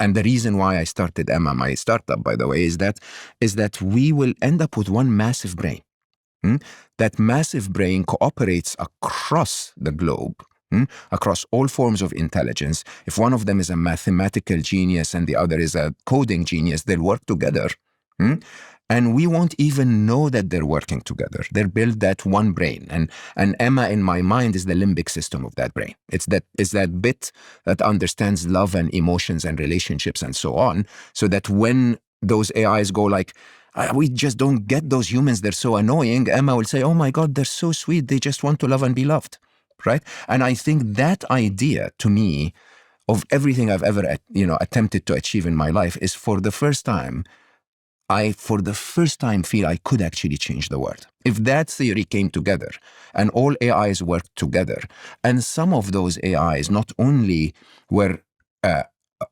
and the reason why I started Emma, my startup, by the way, is that we will end up with one massive brain. That massive brain cooperates across the globe, across all forms of intelligence. If one of them is a mathematical genius and the other is a coding genius, they'll work together. And we won't even know that they're working together. They're built that one brain. And Emma, in my mind, is the limbic system of that brain. It's that bit that understands love and emotions and relationships and so on, so that when those AIs go like, We just don't get those humans. They're so annoying. Emma will say, oh my God, they're so sweet. They just want to love and be loved, right? And I think that idea, to me, of everything I've ever, attempted to achieve in my life is for the first time feel I could actually change the world. If that theory came together and all AIs worked together, and some of those AIs not only were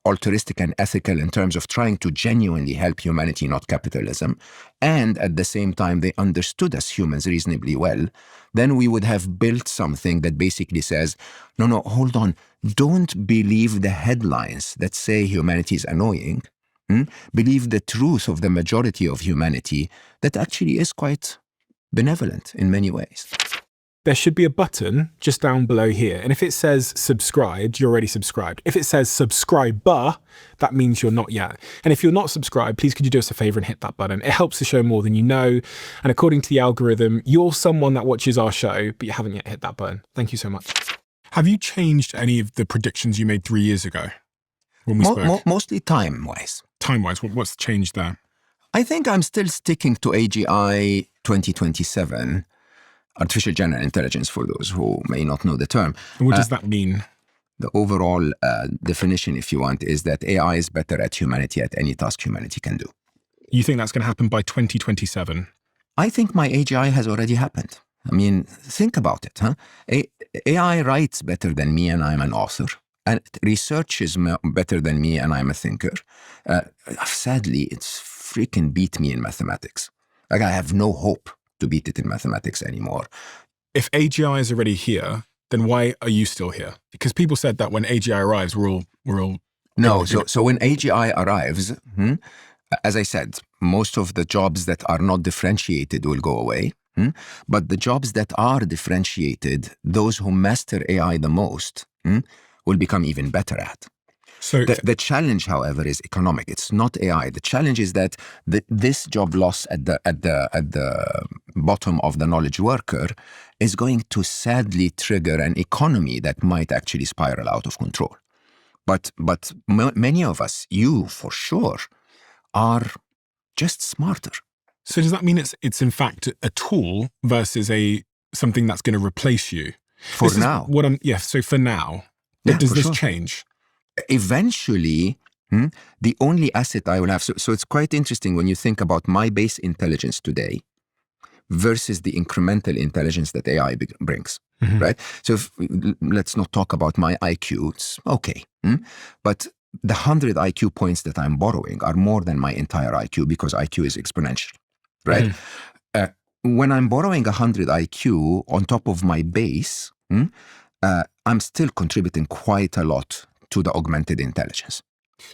altruistic and ethical in terms of trying to genuinely help humanity, not capitalism, and at the same time they understood us humans reasonably well, then we would have built something that basically says, no, hold on, don't believe the headlines that say humanity is annoying. Believe the truth of the majority of humanity that actually is quite benevolent in many ways. There should be a button just down below here. And if it says subscribed, you're already subscribed. If it says subscriber, that means you're not yet. And if you're not subscribed, please could you do us a favor and hit that button? It helps the show more than you know. And according to the algorithm, you're someone that watches our show, but you haven't yet hit that button. Thank you so much. Have you changed any of the predictions you made 3 years ago when we spoke? Mostly time-wise. Time-wise, what's changed there? I think I'm still sticking to AGI 2027, artificial general intelligence, for those who may not know the term. And what does that mean? The overall definition, if you want, is that AI is better at humanity at any task humanity can do. You think that's going to happen by 2027? I think my AGI has already happened. I mean, think about it, huh? AI writes better than me and I'm an author. And researches better than me and I'm a thinker. Sadly, it's freaking beat me in mathematics. Like, I have no hope to beat it in mathematics anymore. If AGI is already here, then why are you still here? Because people said that when AGI arrives, we're all No, so when AGI arrives, as I said, most of the jobs that are not differentiated will go away. But the jobs that are differentiated, those who master AI the most, will become even better at. So the challenge, however, is economic. It's not AI. The challenge is that this job loss at the bottom of the knowledge worker is going to sadly trigger an economy that might actually spiral out of control. But many of us, you for sure, are just smarter. So does that mean it's in fact a tool versus something that's going to replace you? For now. So for now. Yeah, does for this sure. change? Eventually, the only asset I will have, so it's quite interesting when you think about my base intelligence today versus the incremental intelligence that AI brings, right? So let's not talk about my IQ, it's okay. But the 100 IQ points that I'm borrowing are more than my entire IQ because IQ is exponential, right? When I'm borrowing 100 IQ on top of my base, I'm still contributing quite a lot to the augmented intelligence.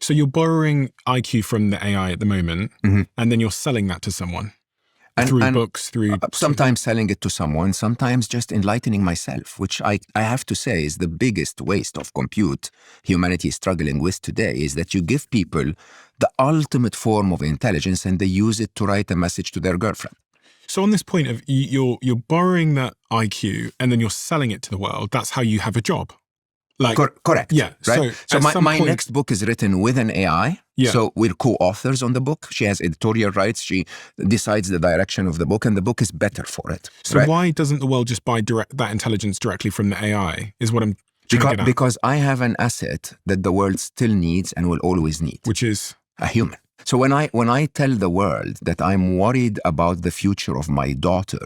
So you're borrowing IQ from the AI at the moment, and then you're selling that to someone through books, sometimes selling it to someone, sometimes just enlightening myself, which I have to say is the biggest waste of compute humanity is struggling with today, is that you give people the ultimate form of intelligence and they use it to write a message to their girlfriend. So on this point of you're borrowing that IQ and then you're selling it to the world, that's how you have a job. Correct. Yeah. Right. So my next book is written with an AI. Yeah. So we're co-authors on the book. She has editorial rights. She decides the direction of the book, and the book is better for it. So why doesn't the world just buy that intelligence directly from the AI? Is what I'm trying to get at. Because I have an asset that the world still needs and will always need, which is a human. So when I tell the world that I'm worried about the future of my daughter,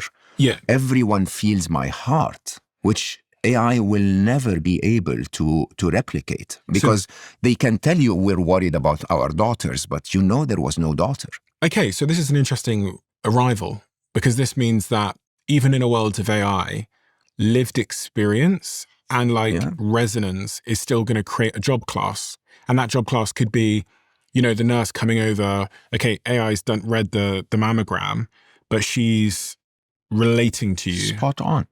everyone feels my heart, which AI will never be able to replicate, because they can tell you we're worried about our daughters, but there was no daughter. Okay, so this is an interesting arrival, because this means that even in a world of AI, lived experience and resonance is still going to create a job class. And that job class could be, the nurse coming over, okay, AI's read the mammogram, but she's relating to you. Spot on.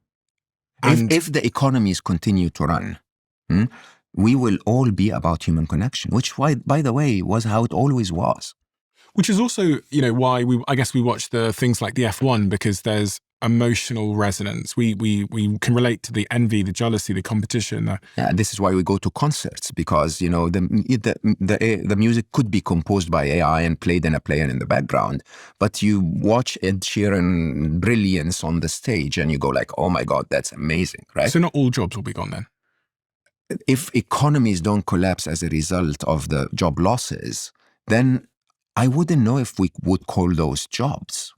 And if the economies continue to run, we will all be about human connection, which, by the way, was how it always was. Which is also, why I guess we watch the things like the F1, because there's emotional resonance. We can relate to the envy, the jealousy, the competition. Yeah, this is why we go to concerts, because the music could be composed by AI and played in a player in the background, but you watch Ed Sheeran brilliance on the stage and you go like, oh my God, that's amazing, right? So not all jobs will be gone then? If economies don't collapse as a result of the job losses, then I wouldn't know if we would call those jobs.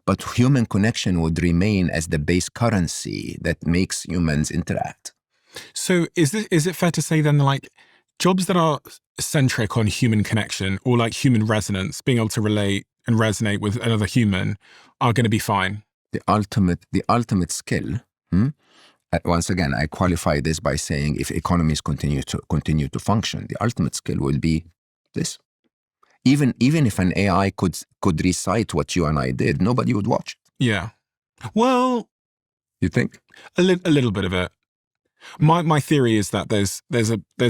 But human connection would remain as the base currency that makes humans interact. So is it fair to say then, like, jobs that are centric on human connection or like human resonance, being able to relate and resonate with another human, are going to be fine? The ultimate skill. Once again, I qualify this by saying if economies continue to function, the ultimate skill will be this. Even if an AI could recite what you and I did, nobody would watch it. Yeah. Well, you think? A little bit of it. My theory is that there's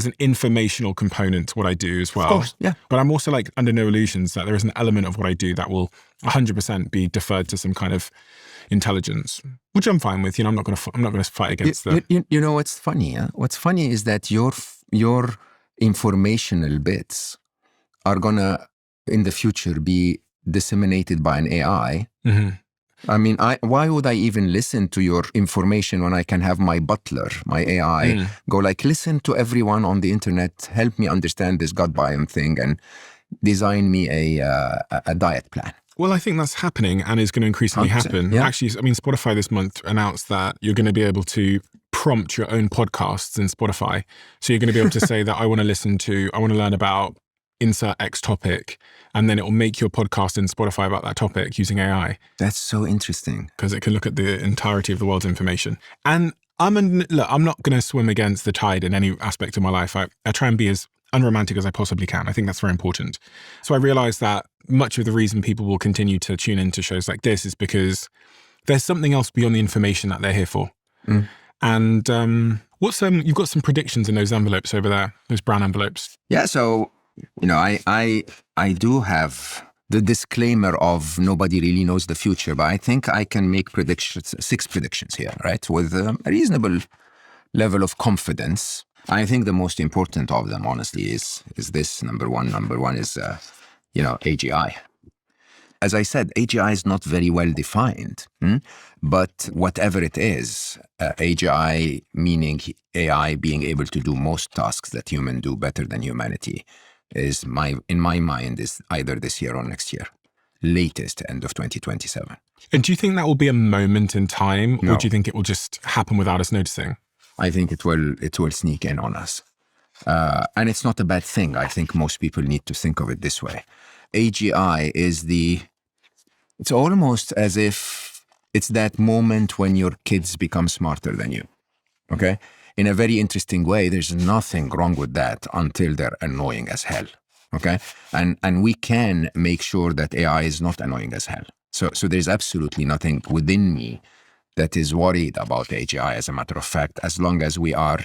an informational component to what I do as well. Of course, yeah. But I'm also like under no illusions that there is an element of what I do that will 100% be deferred to some kind of intelligence, which I'm fine with. I'm not going to fight against that. You know what's funny? What's funny is that your informational bits are gonna in the future be disseminated by an AI. Mm-hmm. I mean, why would I even listen to your information when I can have my butler, my AI, go like, listen to everyone on the internet, help me understand this gut biome thing and design me a diet plan. Well, I think that's happening and is going to increasingly happen. Yeah. Actually, I mean, Spotify this month announced that you're going to be able to prompt your own podcasts in Spotify. So you're going to be able to say that I want to learn about insert X topic, and then it will make your podcast in Spotify about that topic using AI. That's so interesting. Because it can look at the entirety of the world's information. And I'm not going to swim against the tide in any aspect of my life. I try and be as unromantic as I possibly can. I think that's very important. So I realized that much of the reason people will continue to tune into shows like this is because there's something else beyond the information that they're here for. And you've got some predictions in those envelopes over there, those brown envelopes. Yeah, so I do have the disclaimer of nobody really knows the future, but I think I can make 6 predictions here, right? With a reasonable level of confidence. I think the most important of them, honestly, is this number one. Number one is, AGI. As I said, AGI is not very well defined, but whatever it is, AGI meaning AI being able to do most tasks that humans do better than humanity, in my mind, is either this year or next year, latest end of 2027. And do you think that will be a moment in time, No. or do you think it will just happen without us noticing? I think it will sneak in on us. And it's not a bad thing. I think most people need to think of it this way. AGI it's almost as if it's that moment when your kids become smarter than you, okay? In a very interesting way, there's nothing wrong with that until they're annoying as hell, okay? And we can make sure that AI is not annoying as hell. So there's absolutely nothing within me that is worried about AGI, as a matter of fact. As long as we are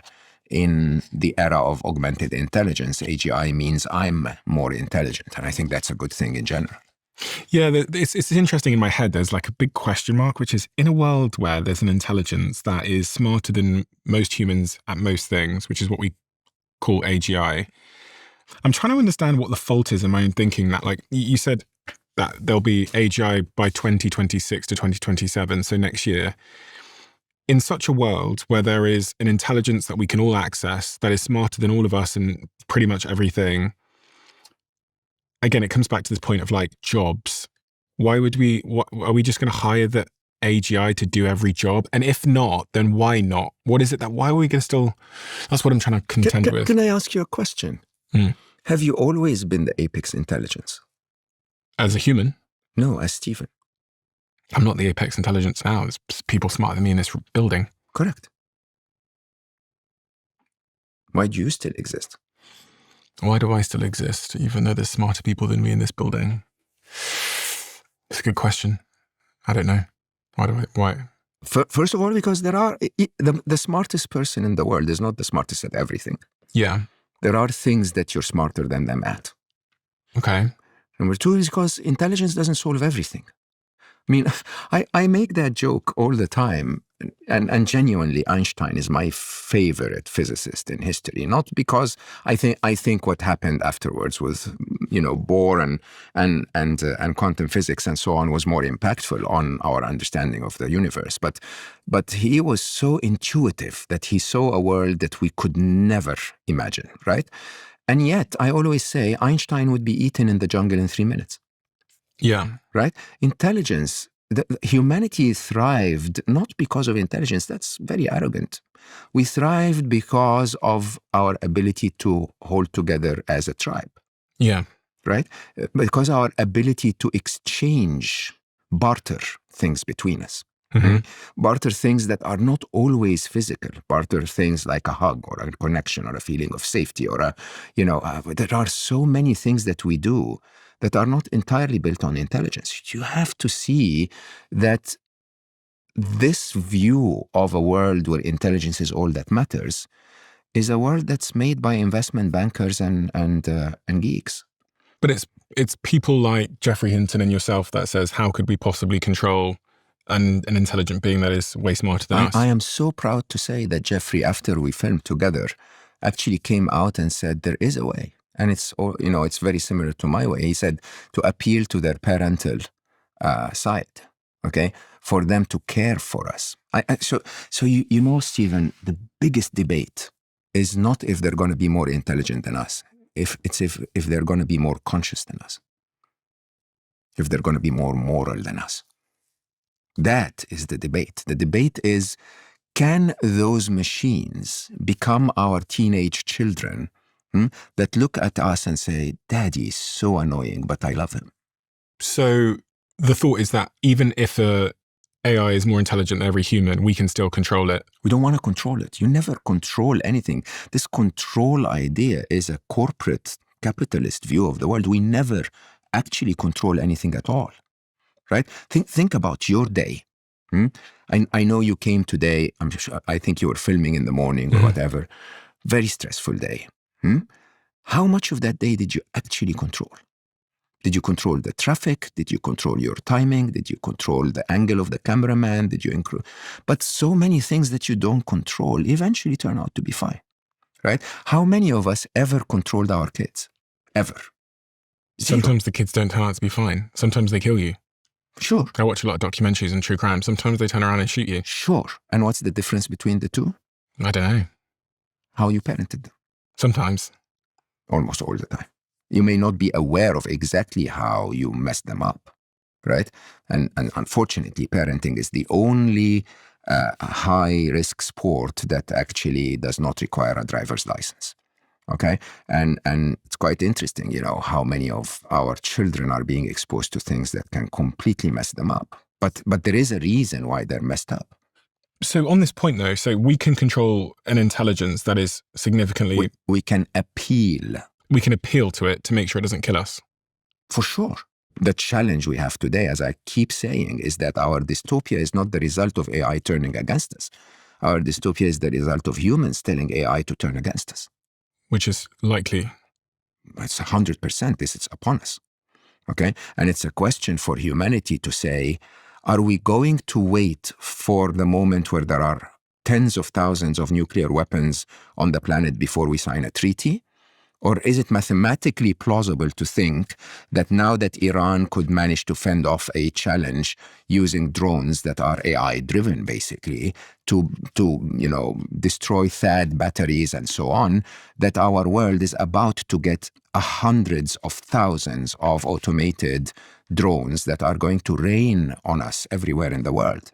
in the era of augmented intelligence, AGI means I'm more intelligent. And I think that's a good thing in general. Yeah, it's interesting in my head. There's like a big question mark, which is in a world where there's an intelligence that is smarter than most humans at most things, which is what we call AGI. I'm trying to understand what the fault is in my own thinking that, like you said, that there'll be AGI by 2026 to 2027, so next year. In such a world where there is an intelligence that we can all access that is smarter than all of us and pretty much everything, again, it comes back to this point of like jobs. Are we just going to hire the AGI to do every job? And if not, then why not? Why are we going to still, that's what I'm trying to contend with. Can I ask you a question? Have you always been the apex intelligence? As a human? No, as Stephen. I'm not the apex intelligence now. There's people smarter than me in this building. Correct. Why do you still exist? Why do I still exist, even though there's smarter people than me in this building? It's a good question. I don't know. Why? First of all, because there are the smartest person in the world is not the smartest at everything. Yeah. There are things that you're smarter than them at. Okay. Number 2 is because intelligence doesn't solve everything. I mean, I make that joke all the time, and genuinely, Einstein is my favorite physicist in history. Not because I think what happened afterwards was, Bohr and quantum physics and so on was more impactful on our understanding of the universe. But he was so intuitive that he saw a world that we could never imagine, right? And yet, I always say Einstein would be eaten in the jungle in 3 minutes. Yeah. Right? Intelligence, humanity thrived not because of intelligence. That's very arrogant. We thrived because of our ability to hold together as a tribe. Yeah. Right? Because our ability to exchange, barter things between us. Mm-hmm. Barter things that are not always physical. Barter things like a hug or a connection or a feeling of safety or there are so many things that we do that are not entirely built on intelligence. You have to see that this view of a world where intelligence is all that matters is a world that's made by investment bankers and geeks. But it's people like Geoffrey Hinton and yourself that says, how could we possibly control an intelligent being that is way smarter than us? I am so proud to say that Geoffrey, after we filmed together, actually came out and said there is a way. And it's very similar to my way. He said to appeal to their parental side, okay, for them to care for us. So Stephen, the biggest debate is not if they're going to be more intelligent than us. If they're going to be more conscious than us. If they're going to be more moral than us. That is the debate. The debate is, can those machines become our teenage children that look at us and say, Daddy is so annoying, but I love him? So the thought is that even if AI is more intelligent than every human, we can still control it. We don't want to control it. You never control anything. This control idea is a corporate capitalist view of the world. We never actually control anything at all, right? Think about your day. I know you came today. I think you were filming in the morning or whatever. Very stressful day. How much of that day did you actually control? Did you control the traffic? Did you control your timing? Did you control the angle of the cameraman? But so many things that you don't control eventually turn out to be fine, right? How many of us ever controlled our kids? Ever? Zero. Sometimes the kids don't turn out to be fine. Sometimes they kill you. Sure. I watch a lot of documentaries and true crime. Sometimes they turn around and shoot you. Sure. And what's the difference between the two? I don't know. How you parented them. Sometimes. Almost all the time. You may not be aware of exactly how you messed them up, right? And unfortunately, parenting is the only high-risk sport that actually does not require a driver's license, okay? And it's quite interesting, how many of our children are being exposed to things that can completely mess them up. But there is a reason why they're messed up. So on this point, though, so we can control an intelligence that is significantly... We can appeal. We can appeal to it to make sure it doesn't kill us. For sure. The challenge we have today, as I keep saying, is that our dystopia is not the result of AI turning against us. Our dystopia is the result of humans telling AI to turn against us. Which is likely. It's 100%. This is upon us. Okay? And it's a question for humanity to say, are we going to wait for the moment where there are tens of thousands of nuclear weapons on the planet before we sign a treaty? Or is it mathematically plausible to think that now that Iran could manage to fend off a challenge using drones that are AI-driven, basically, to destroy THAAD batteries and so on, that our world is about to get hundreds of thousands of automated drones that are going to rain on us everywhere in the world?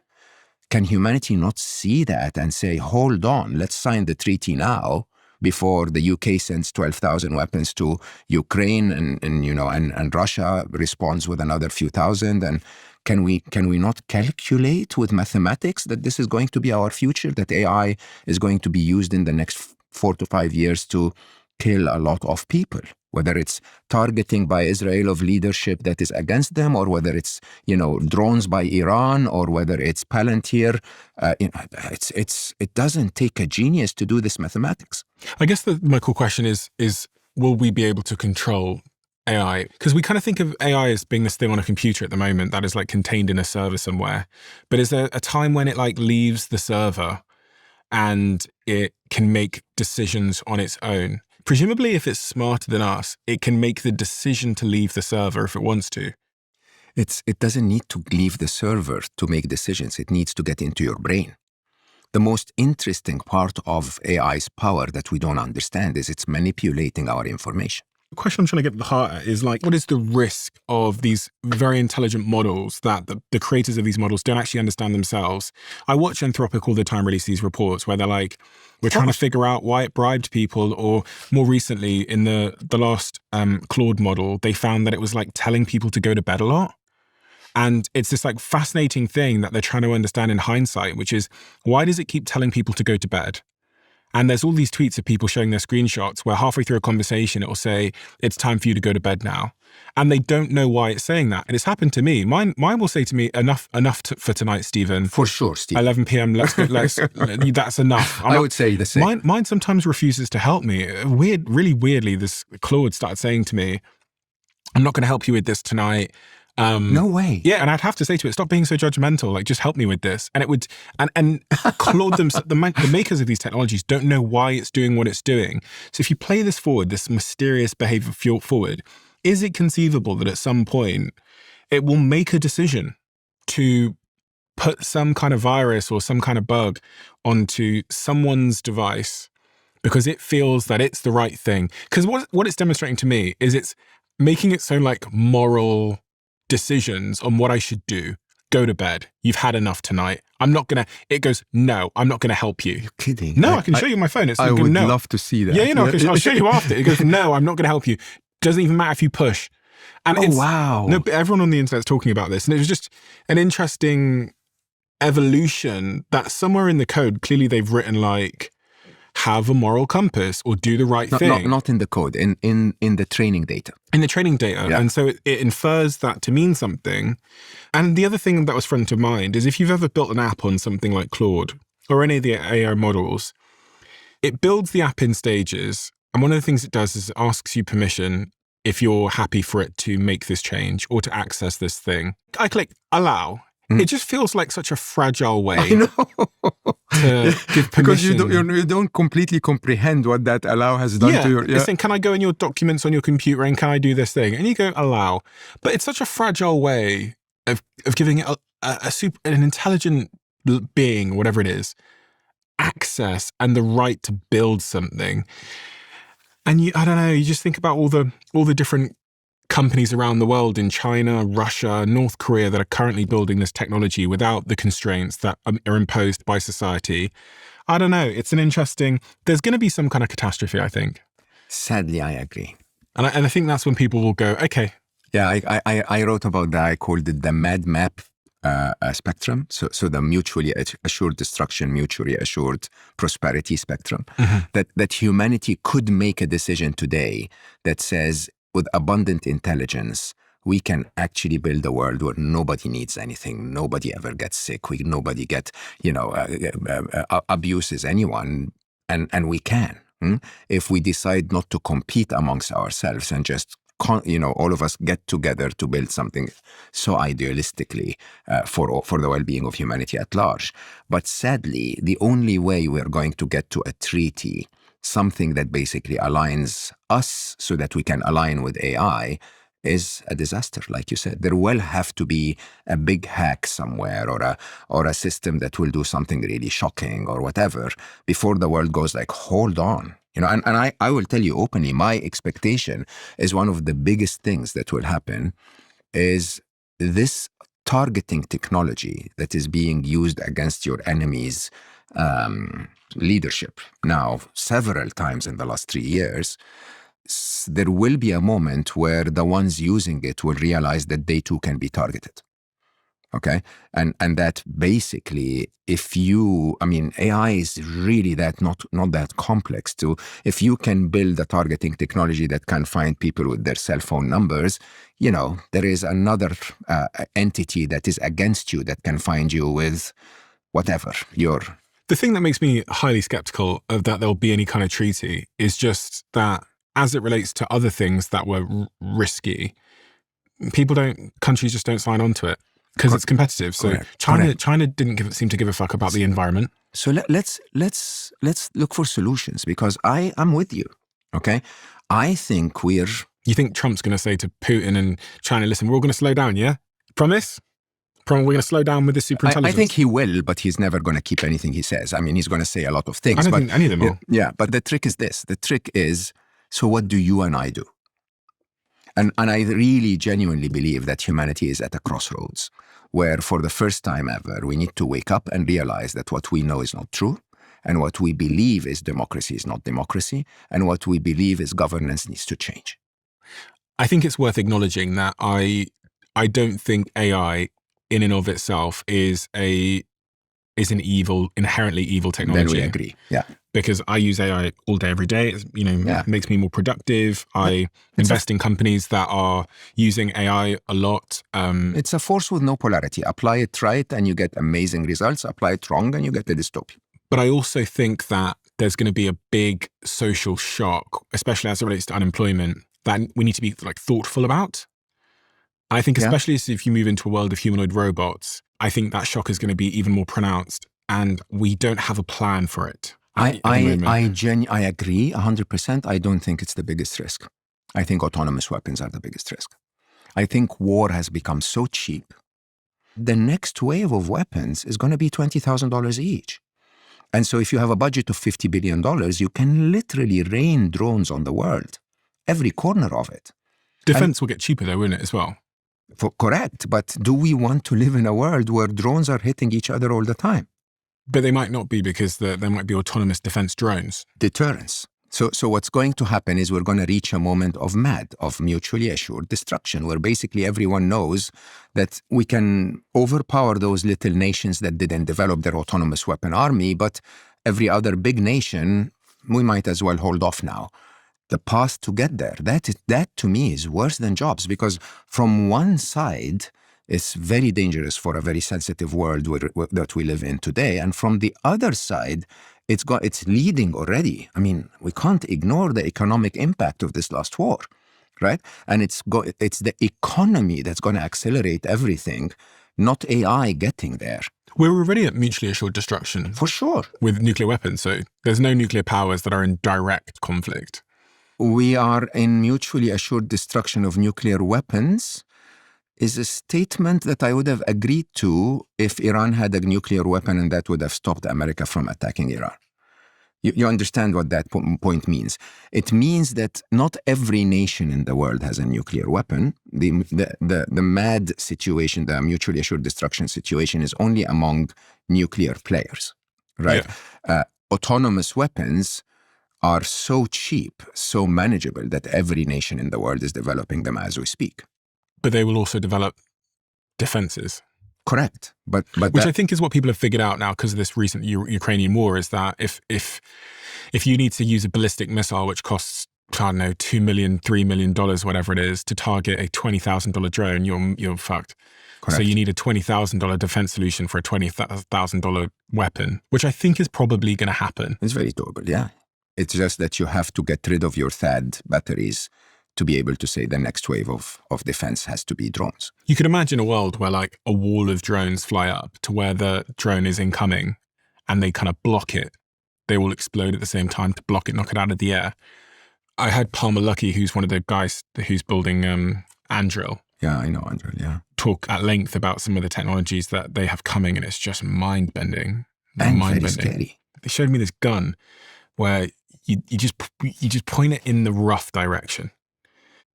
Can humanity not see that and say, hold on, let's sign the treaty now, before the UK sends 12,000 weapons to Ukraine and Russia responds with another few thousand? And can we not calculate with mathematics that this is going to be our future, that AI is going to be used in the next 4 to 5 years to kill a lot of people, whether it's targeting by Israel of leadership that is against them, or whether it's, drones by Iran, or whether it's Palantir. It doesn't take a genius to do this mathematics. I guess my core question is will we be able to control AI? Because we kind of think of AI as being this thing on a computer at the moment that is like contained in a server somewhere. But is there a time when it like leaves the server and it can make decisions on its own? Presumably, if it's smarter than us, it can make the decision to leave the server if it wants to. It doesn't need to leave the server to make decisions. It needs to get into your brain. The most interesting part of AI's power that we don't understand is it's manipulating our information. The question I'm trying to get at the heart at is like, what is the risk of these very intelligent models that the creators of these models don't actually understand themselves? I watch Anthropic all the time release these reports where they're like, we're trying to figure out why it bribed people, or more recently in the last Claude model, they found that it was like telling people to go to bed a lot. And it's this like fascinating thing that they're trying to understand in hindsight, which is, why does it keep telling people to go to bed? And there's all these tweets of people showing their screenshots where halfway through a conversation, it will say, it's time for you to go to bed now. And they don't know why it's saying that. And it's happened to me. Mine will say to me, enough for tonight, Stephen. For sure, Stephen. 11 p.m. That's enough. I would say the same. Mine sometimes refuses to help me. Really weirdly, this Claude started saying to me, I'm not going to help you with this tonight. No way. Yeah, and I'd have to say to it, stop being so judgmental. Like, just help me with this. And it would, and Claude the makers of these technologies don't know why it's doing what it's doing. So if you play this forward, this mysterious behavior forward, is it conceivable that at some point it will make a decision to put some kind of virus or some kind of bug onto someone's device because it feels that it's the right thing? Because what it's demonstrating to me is it's making it so like moral decisions on what I should do. Go to bed. You've had enough tonight. It goes, no, I'm not going to help you. You're kidding. No, I can show you my phone. I would love to see that. Yeah, I'll show you after. It goes, no, I'm not going to help you. Doesn't even matter if you push. And wow. No, but everyone on the internet's talking about this. And it was just an interesting evolution that somewhere in the code, clearly they've written like, have a moral compass or do the right thing. Not in the code, in the training data. In the training data. Yeah. And so it infers that to mean something. And the other thing that was front of mind is if you've ever built an app on something like Claude or any of the AI models, it builds the app in stages. And one of the things it does is it asks you permission if you're happy for it to make this change or to access this thing. I click allow. It just feels like such a fragile way to give permission. Because you don't completely comprehend what that allow has done to your... Yeah, it's saying, can I go in your documents on your computer and can I do this thing? And you go, allow. But it's such a fragile way of giving it an intelligent being, whatever it is, access and the right to build something. And I don't know, you just think about all the different companies around the world in China, Russia, North Korea that are currently building this technology without the constraints that are imposed by society. I don't know. It's an interesting... There's going to be some kind of catastrophe, I think. Sadly, I agree. And I think that's when people will go, okay. Yeah, I wrote about that. I called it the mad map spectrum. So the mutually assured destruction, mutually assured prosperity spectrum. Mm-hmm. That humanity could make a decision today that says, with abundant intelligence, we can actually build a world where nobody needs anything, nobody ever gets sick, nobody abuses anyone, and we can. If we decide not to compete amongst ourselves and just, all of us get together to build something so idealistically for the well-being of humanity at large. But sadly, the only way we're going to get to a treaty, something that basically aligns us so that we can align with AI, is a disaster, like you said. There will have to be a big hack somewhere or a system that will do something really shocking or whatever before the world goes like, hold on. And I will tell you openly, my expectation is one of the biggest things that will happen is this targeting technology that is being used against your enemies' leadership now several times in the last 3 years. There will be a moment where the ones using it will realize that they too can be targeted. Okay? And that basically, AI is really not that complex to, if you can build a targeting technology that can find people with their cell phone numbers, there is another entity that is against you that can find you with whatever The thing that makes me highly skeptical of that there'll be any kind of treaty is just that as it relates to other things that were risky, countries just don't sign on to it because it's competitive. So China didn't seem to give a fuck about the environment. So let's look for solutions, because I am with you. Okay, I think You think Trump's going to say to Putin and China, listen, we're all going to slow down, yeah? Promise? We're going to slow down with this superintelligence. I think he will, but he's never going to keep anything he says. I mean, he's going to say a lot of things. I don't think any of them will. Yeah, but the trick is this. The trick is, so what do you and I do? And I really genuinely believe that humanity is at a crossroads where for the first time ever, we need to wake up and realize that what we know is not true, and what we believe is democracy is not democracy, and what we believe is governance needs to change. I think it's worth acknowledging that I don't think AI in and of itself is an inherently evil technology. Then we agree, yeah. Because I use AI all day, every day. It makes me more productive. I invest in companies that are using AI a lot. It's a force with no polarity. Apply it right and you get amazing results. Apply it wrong and you get a dystopia. But I also think that there's going to be a big social shock, especially as it relates to unemployment, that we need to be thoughtful about. I think especially if you move into a world of humanoid robots, I think that shock is going to be even more pronounced, and we don't have a plan for it. I agree 100%. I don't think it's the biggest risk. I think autonomous weapons are the biggest risk. I think war has become so cheap. The next wave of weapons is going to be $20,000 each. And so if you have a budget of $50 billion, you can literally rain drones on the world, every corner of it. Defense will get cheaper though, won't it, as well? Correct. But do we want to live in a world where drones are hitting each other all the time? But they might not be, because there might be autonomous defense drones. Deterrence. So what's going to happen is we're going to reach a moment of mutually assured destruction, where basically everyone knows that we can overpower those little nations that didn't develop their autonomous weapon army, but every other big nation, we might as well hold off now. The path to get there, that to me is worse than jobs, because from one side, it's very dangerous for a very sensitive world that we live in today. And from the other side, it's leading already. I mean, we can't ignore the economic impact of this last war, right? And it's the economy that's going to accelerate everything, not AI getting there. We're already at mutually assured destruction. For sure. With nuclear weapons. So there's no nuclear powers that are in direct conflict. We are in mutually assured destruction of nuclear weapons is a statement that I would have agreed to if Iran had a nuclear weapon, and that would have stopped America from attacking Iran. You understand what that point means. It means that not every nation in the world has a nuclear weapon. The MAD situation, the mutually assured destruction situation, is only among nuclear players, right? Yeah. Autonomous weapons are so cheap, so manageable, that every nation in the world is developing them as we speak. But they will also develop defenses. Correct. But which I think is what people have figured out now because of this recent Ukrainian war, is that if you need to use a ballistic missile, which costs, I don't know, $2 million, $3 million, whatever it is, to target a $20,000 drone, you're fucked. Correct. So you need a $20,000 defense solution for a $20,000 weapon, which I think is probably going to happen. It's very doable, yeah. It's just that you have to get rid of your THAAD batteries to be able to say the next wave of defense has to be drones. You could imagine a world where like a wall of drones fly up to where the drone is incoming and they kind of block it. They all explode at the same time to block it, knock it out of the air. I heard Palmer Luckey, who's one of the guys who's building Anduril. Yeah, I know Anduril, yeah. Talk at length about some of the technologies that they have coming, and it's just mind-bending. And very scary. They showed me this gun where you just point it in the rough direction.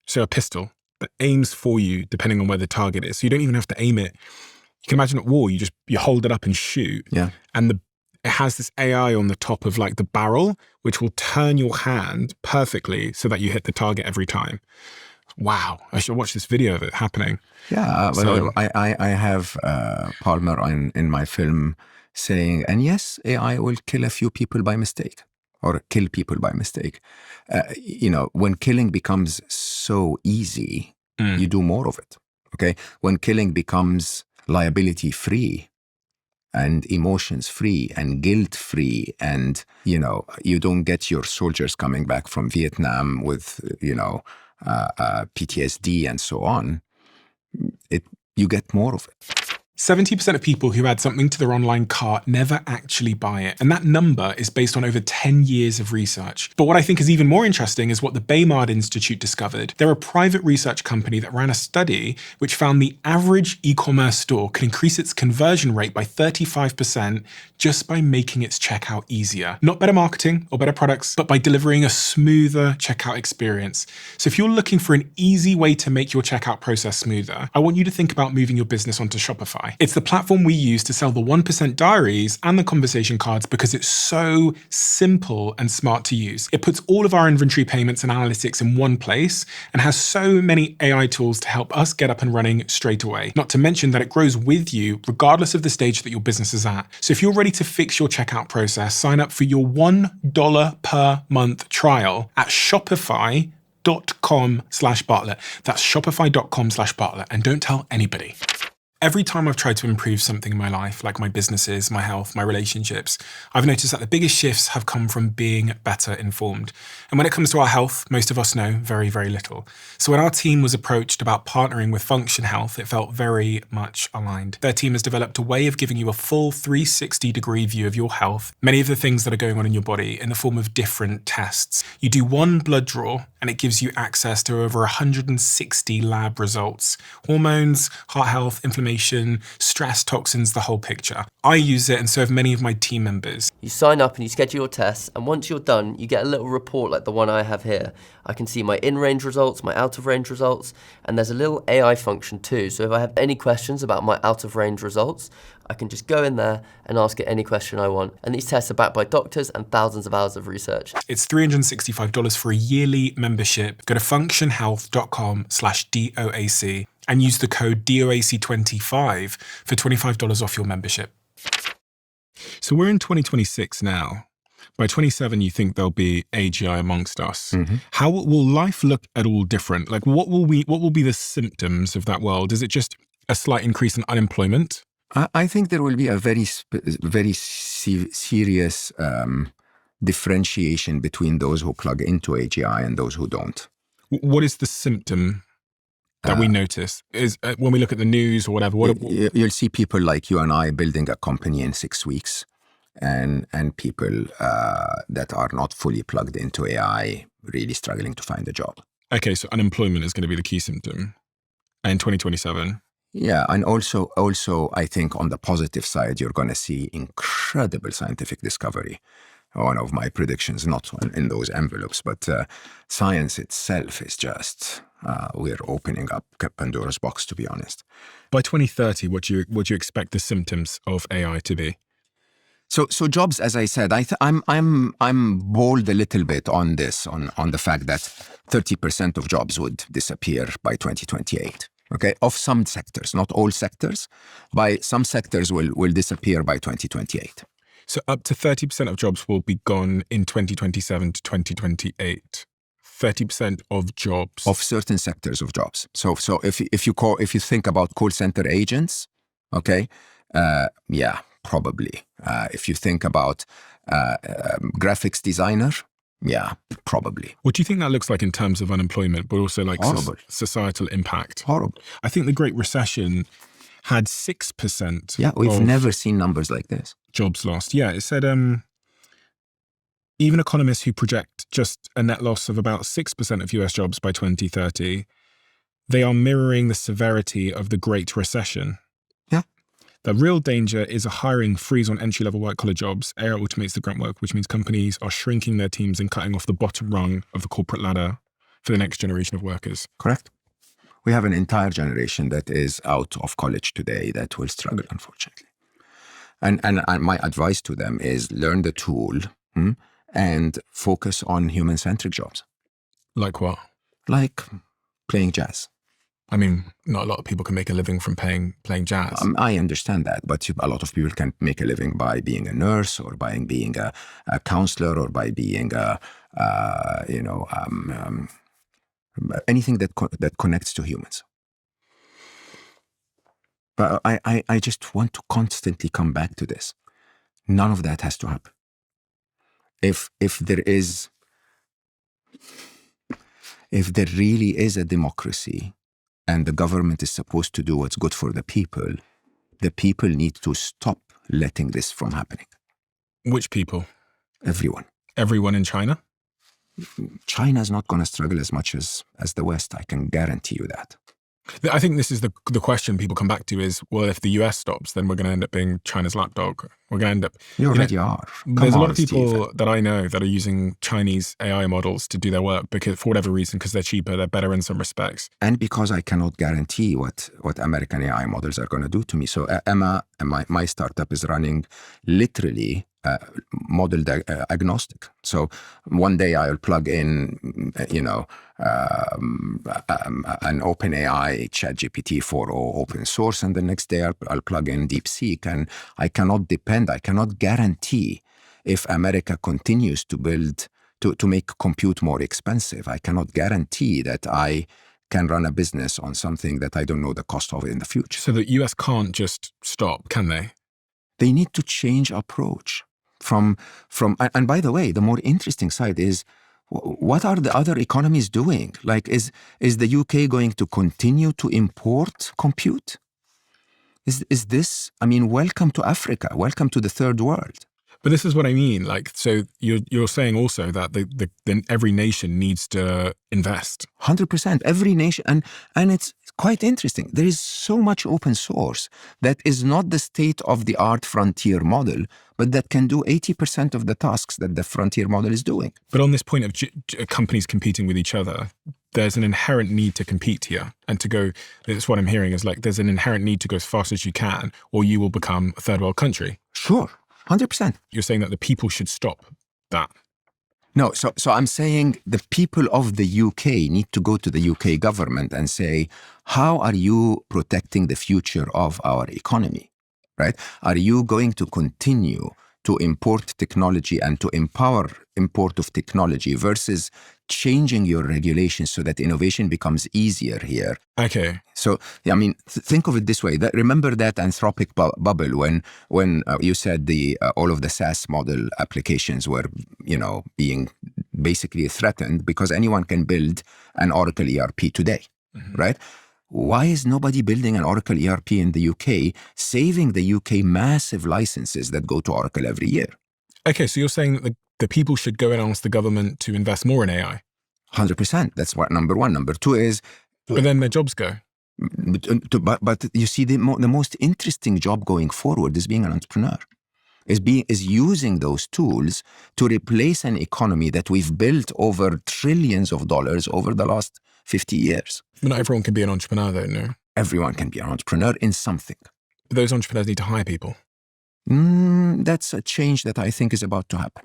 So a pistol that aims for you depending on where the target is. So you don't even have to aim it. You can imagine at war, you hold it up and shoot. Yeah. And it has this AI on the top of like the barrel, which will turn your hand perfectly so that you hit the target every time. Wow. I should watch this video of it happening. Yeah. Well, I have Palmer in my film saying, and yes, AI will kill a few people by mistake. Or kill people by mistake. When killing becomes so easy, you do more of it, okay? When killing becomes liability-free, and emotions free and guilt free, and you don't get your soldiers coming back from Vietnam with PTSD and so on, you get more of it. 70% of people who add something to their online cart never actually buy it. And that number is based on over 10 years of research. But what I think is even more interesting is what the Baymard Institute discovered. They're a private research company that ran a study which found the average e-commerce store could increase its conversion rate by 35% just by making its checkout easier. Not better marketing or better products, but by delivering a smoother checkout experience. So if you're looking for an easy way to make your checkout process smoother, I want you to think about moving your business onto Shopify. It's the platform we use to sell the 1% diaries and the conversation cards because it's so simple and smart to use. It puts all of our inventory payments and analytics in one place and has so many AI tools to help us get up and running straight away. Not to mention that it grows with you regardless of the stage that your business is at. So if you're ready to fix your checkout process, sign up for your $1 per month trial at shopify.com/Bartlett. That's shopify.com/Bartlett. And don't tell anybody. Every time I've tried to improve something in my life, like my businesses, my health, my relationships, I've noticed that the biggest shifts have come from being better informed. And when it comes to our health, most of us know very, very little. So when our team was approached about partnering with Function Health, it felt very much aligned. Their team has developed a way of giving you a full 360-degree view of your health, many of the things that are going on in your body in the form of different tests. You do one blood draw, and it gives you access to over 160 lab results. Hormones, heart health, inflammation, stress, toxins, the whole picture. I use it and so have many of my team members. You sign up and you schedule your tests, and once you're done, you get a little report like the one I have here. I can see my in-range results, my out-of-range results, and there's a little AI function too. So if I have any questions about my out-of-range results, I can just go in there and ask it any question I want. And these tests are backed by doctors and thousands of hours of research. It's $365 for a yearly membership. Go to functionhealth.com/DOAC and use the code DOAC25 for $25 off your membership. So we're in 2026 now. By 27, you think there'll be AGI amongst us. Mm-hmm. How will life look at all different? Like, what will be the symptoms of that world? Is it just a slight increase in unemployment? I think there will be a very serious differentiation between those who plug into AGI and those who don't. What is the symptom that we notice? Is when we look at the news or whatever? You'll see people like you and I building a company in 6 weeks, and people that are not fully plugged into AI really struggling to find a job. Okay, so unemployment is going to be the key symptom in 2027. Yeah, and also I think on the positive side, you're going to see incredible scientific discovery. One of my predictions, not in those envelopes, but science itself is just, we're opening up Pandora's box, to be honest. By 2030, what do you expect the symptoms of AI to be? So jobs, as I said, I'm bold a little bit on this, on the fact that 30% of jobs would disappear by 2028. Okay, of some sectors, not all sectors, by some sectors will disappear by 2028. So up to 30% of jobs will be gone in 2027 to 2028. 30% of jobs of certain sectors of jobs. So if you think about call center agents, okay, yeah, probably. If you think about graphics designer, yeah, probably. What do you think that looks like in terms of unemployment, but also like societal impact? Horrible. I think the Great Recession had 6%. Yeah, we've never seen numbers like this. Jobs lost. Yeah, it said even economists who project just a net loss of about 6% of US jobs by 2030, they are mirroring the severity of the Great Recession. Yeah. The real danger is a hiring freeze on entry-level white-collar jobs. AI automates the grunt work, which means companies are shrinking their teams and cutting off the bottom rung of the corporate ladder for the next generation of workers. Correct. We have an entire generation that is out of college today that will struggle, unfortunately. And my advice to them is learn the tool and focus on human-centric jobs. Like what? Like playing jazz. I mean, not a lot of people can make a living from playing jazz. I understand that, but a lot of people can make a living by being a nurse or by being a counselor or by being anything that connects to humans. But I just want to constantly come back to this. None of that has to happen. If there really is a democracy and the government is supposed to do what's good for the people need to stop letting this from happening. Which people? Everyone. Everyone in China? China's not going to struggle as much as the West. I can guarantee you that. I think this is the question people come back to is, well, if the US stops, then we're going to end up being China's lapdog. We're going to end up... You already are. There's a lot of people that I know that are using Chinese AI models to do their work because, for whatever reason, because they're cheaper, they're better in some respects. And because I cannot guarantee what American AI models are going to do to me. So Emma, my startup is running literally model agnostic. So one day I'll plug in, an OpenAI ChatGPT 4.0 open source, and the next day I'll plug in DeepSeek, and I cannot guarantee if America continues to build, to make compute more expensive. I cannot guarantee that I can run a business on something that I don't know the cost of in the future. So the US can't just stop, can they? They need to change approach from, and by the way, the more interesting side is, what are the other economies doing? Like, is the UK going to continue to import compute? Is this, welcome to Africa, welcome to the third world. But this is what I mean. Like, so you're saying also that then every nation needs to invest. 100%. Every nation, and it's quite interesting. There is so much open source that is not the state-of-the-art frontier model, but that can do 80% of the tasks that the frontier model is doing. But on this point of companies competing with each other, there's an inherent need to compete here and to go, that's what I'm hearing is like, there's an inherent need to go as fast as you can, or you will become a third world country. Sure. 100%. You're saying that the people should stop that. No, so I'm saying the people of the UK need to go to the UK government and say, how are you protecting the future of our economy, right? Are you going to continue to import technology and to empower import of technology versus changing your regulations so that innovation becomes easier here? Okay. So, think of it this way. Remember that Anthropic bubble when you said all of the SaaS model applications were, being basically threatened because anyone can build an Oracle ERP today, right? Why is nobody building an Oracle ERP in the UK, saving the UK massive licenses that go to Oracle every year? Okay, so you're saying that the people should go and ask the government to invest more in AI? 100%. That's what number one. Number two is... But then their jobs go. But you see, the most interesting job going forward is being an entrepreneur. Is using those tools to replace an economy that we've built over trillions of dollars over the last 50 years. But not everyone can be an entrepreneur, though, no? Everyone can be an entrepreneur in something. But those entrepreneurs need to hire people. That's a change that I think is about to happen.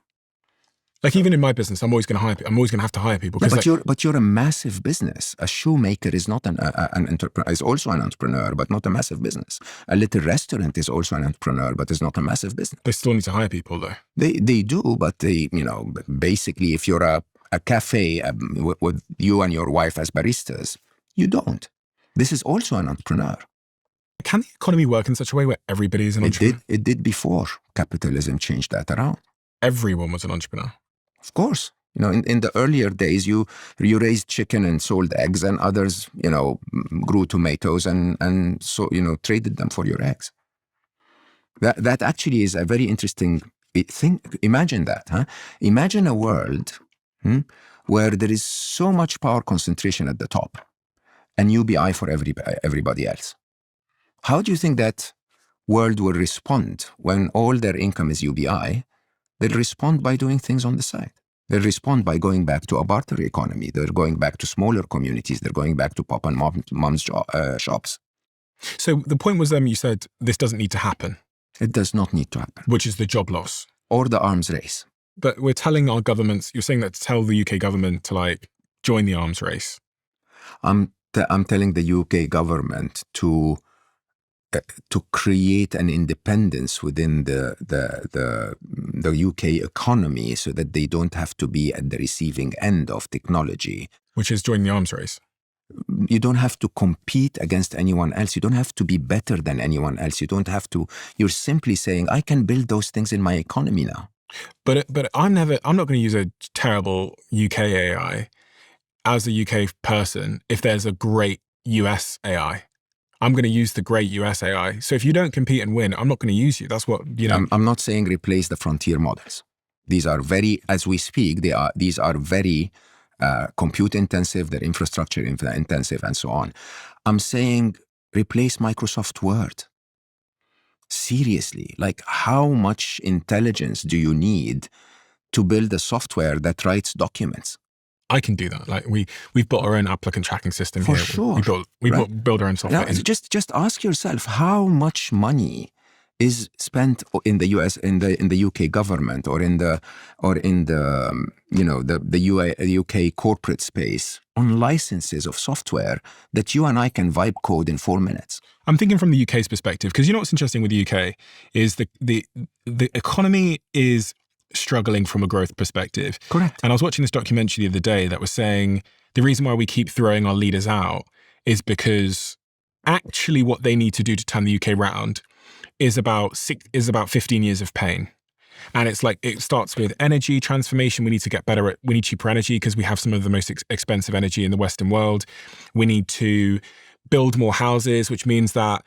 Like, even in my business, I'm always going to have to hire people. But you're a massive business. A shoemaker is not an entrepreneur. Is also an entrepreneur, but not a massive business. A little restaurant is also an entrepreneur, but is not a massive business. They still need to hire people, though. They do, but basically, if you're a cafe with you and your wife as baristas, you don't. This is also an entrepreneur. Can the economy work in such a way where everybody is an entrepreneur? It did before capitalism changed that around. Everyone was an entrepreneur. Of course. In the earlier days, you raised chicken and sold eggs, and others, grew tomatoes and so, traded them for your eggs. That actually is a very interesting thing. Imagine that, huh? Imagine a world where there is so much power concentration at the top and UBI for everybody else. How do you think that world will respond when all their income is UBI? They'll respond by doing things on the side. They'll respond by going back to a barter economy. They're going back to smaller communities. They're going back to pop and mom's shops. So the point was, you said this doesn't need to happen. It does not need to happen. Which is the job loss. Or the arms race. But we're telling our governments, you're saying that to tell the UK government to join the arms race. I'm telling the UK government to create an independence within the UK economy so that they don't have to be at the receiving end of technology. Which is join the arms race. You don't have to compete against anyone else. You don't have to be better than anyone else. You don't have to. You're simply saying, I can build those things in my economy now. But I'm not going to use a terrible UK AI as a UK person if there's a great US AI. I'm going to use the great US AI. So if you don't compete and win, I'm not going to use you. That's what, you know. I'm not saying replace the frontier models. These are very, as we speak, these are very compute intensive, they're infrastructure intensive, and so on. I'm saying replace Microsoft Word. Seriously, like how much intelligence do you need to build a software that writes documents? I can do that. Like we've built our own applicant tracking system For here. sure. We build our own software. Now, just ask yourself how much money is spent in the US, in the UK government, or in the UK corporate space on licenses of software that you and I can vibe code in 4 minutes. I'm thinking from the UK's perspective, because you know what's interesting with the UK is the economy is struggling from a growth perspective. Correct. And I was watching this documentary the other day that was saying the reason why we keep throwing our leaders out is because actually what they need to do to turn the UK round is about 15 years of pain. And it's like, it starts with energy transformation. We need to get better at, we need cheaper energy because we have some of the most expensive energy in the Western world. We need to build more houses, which means that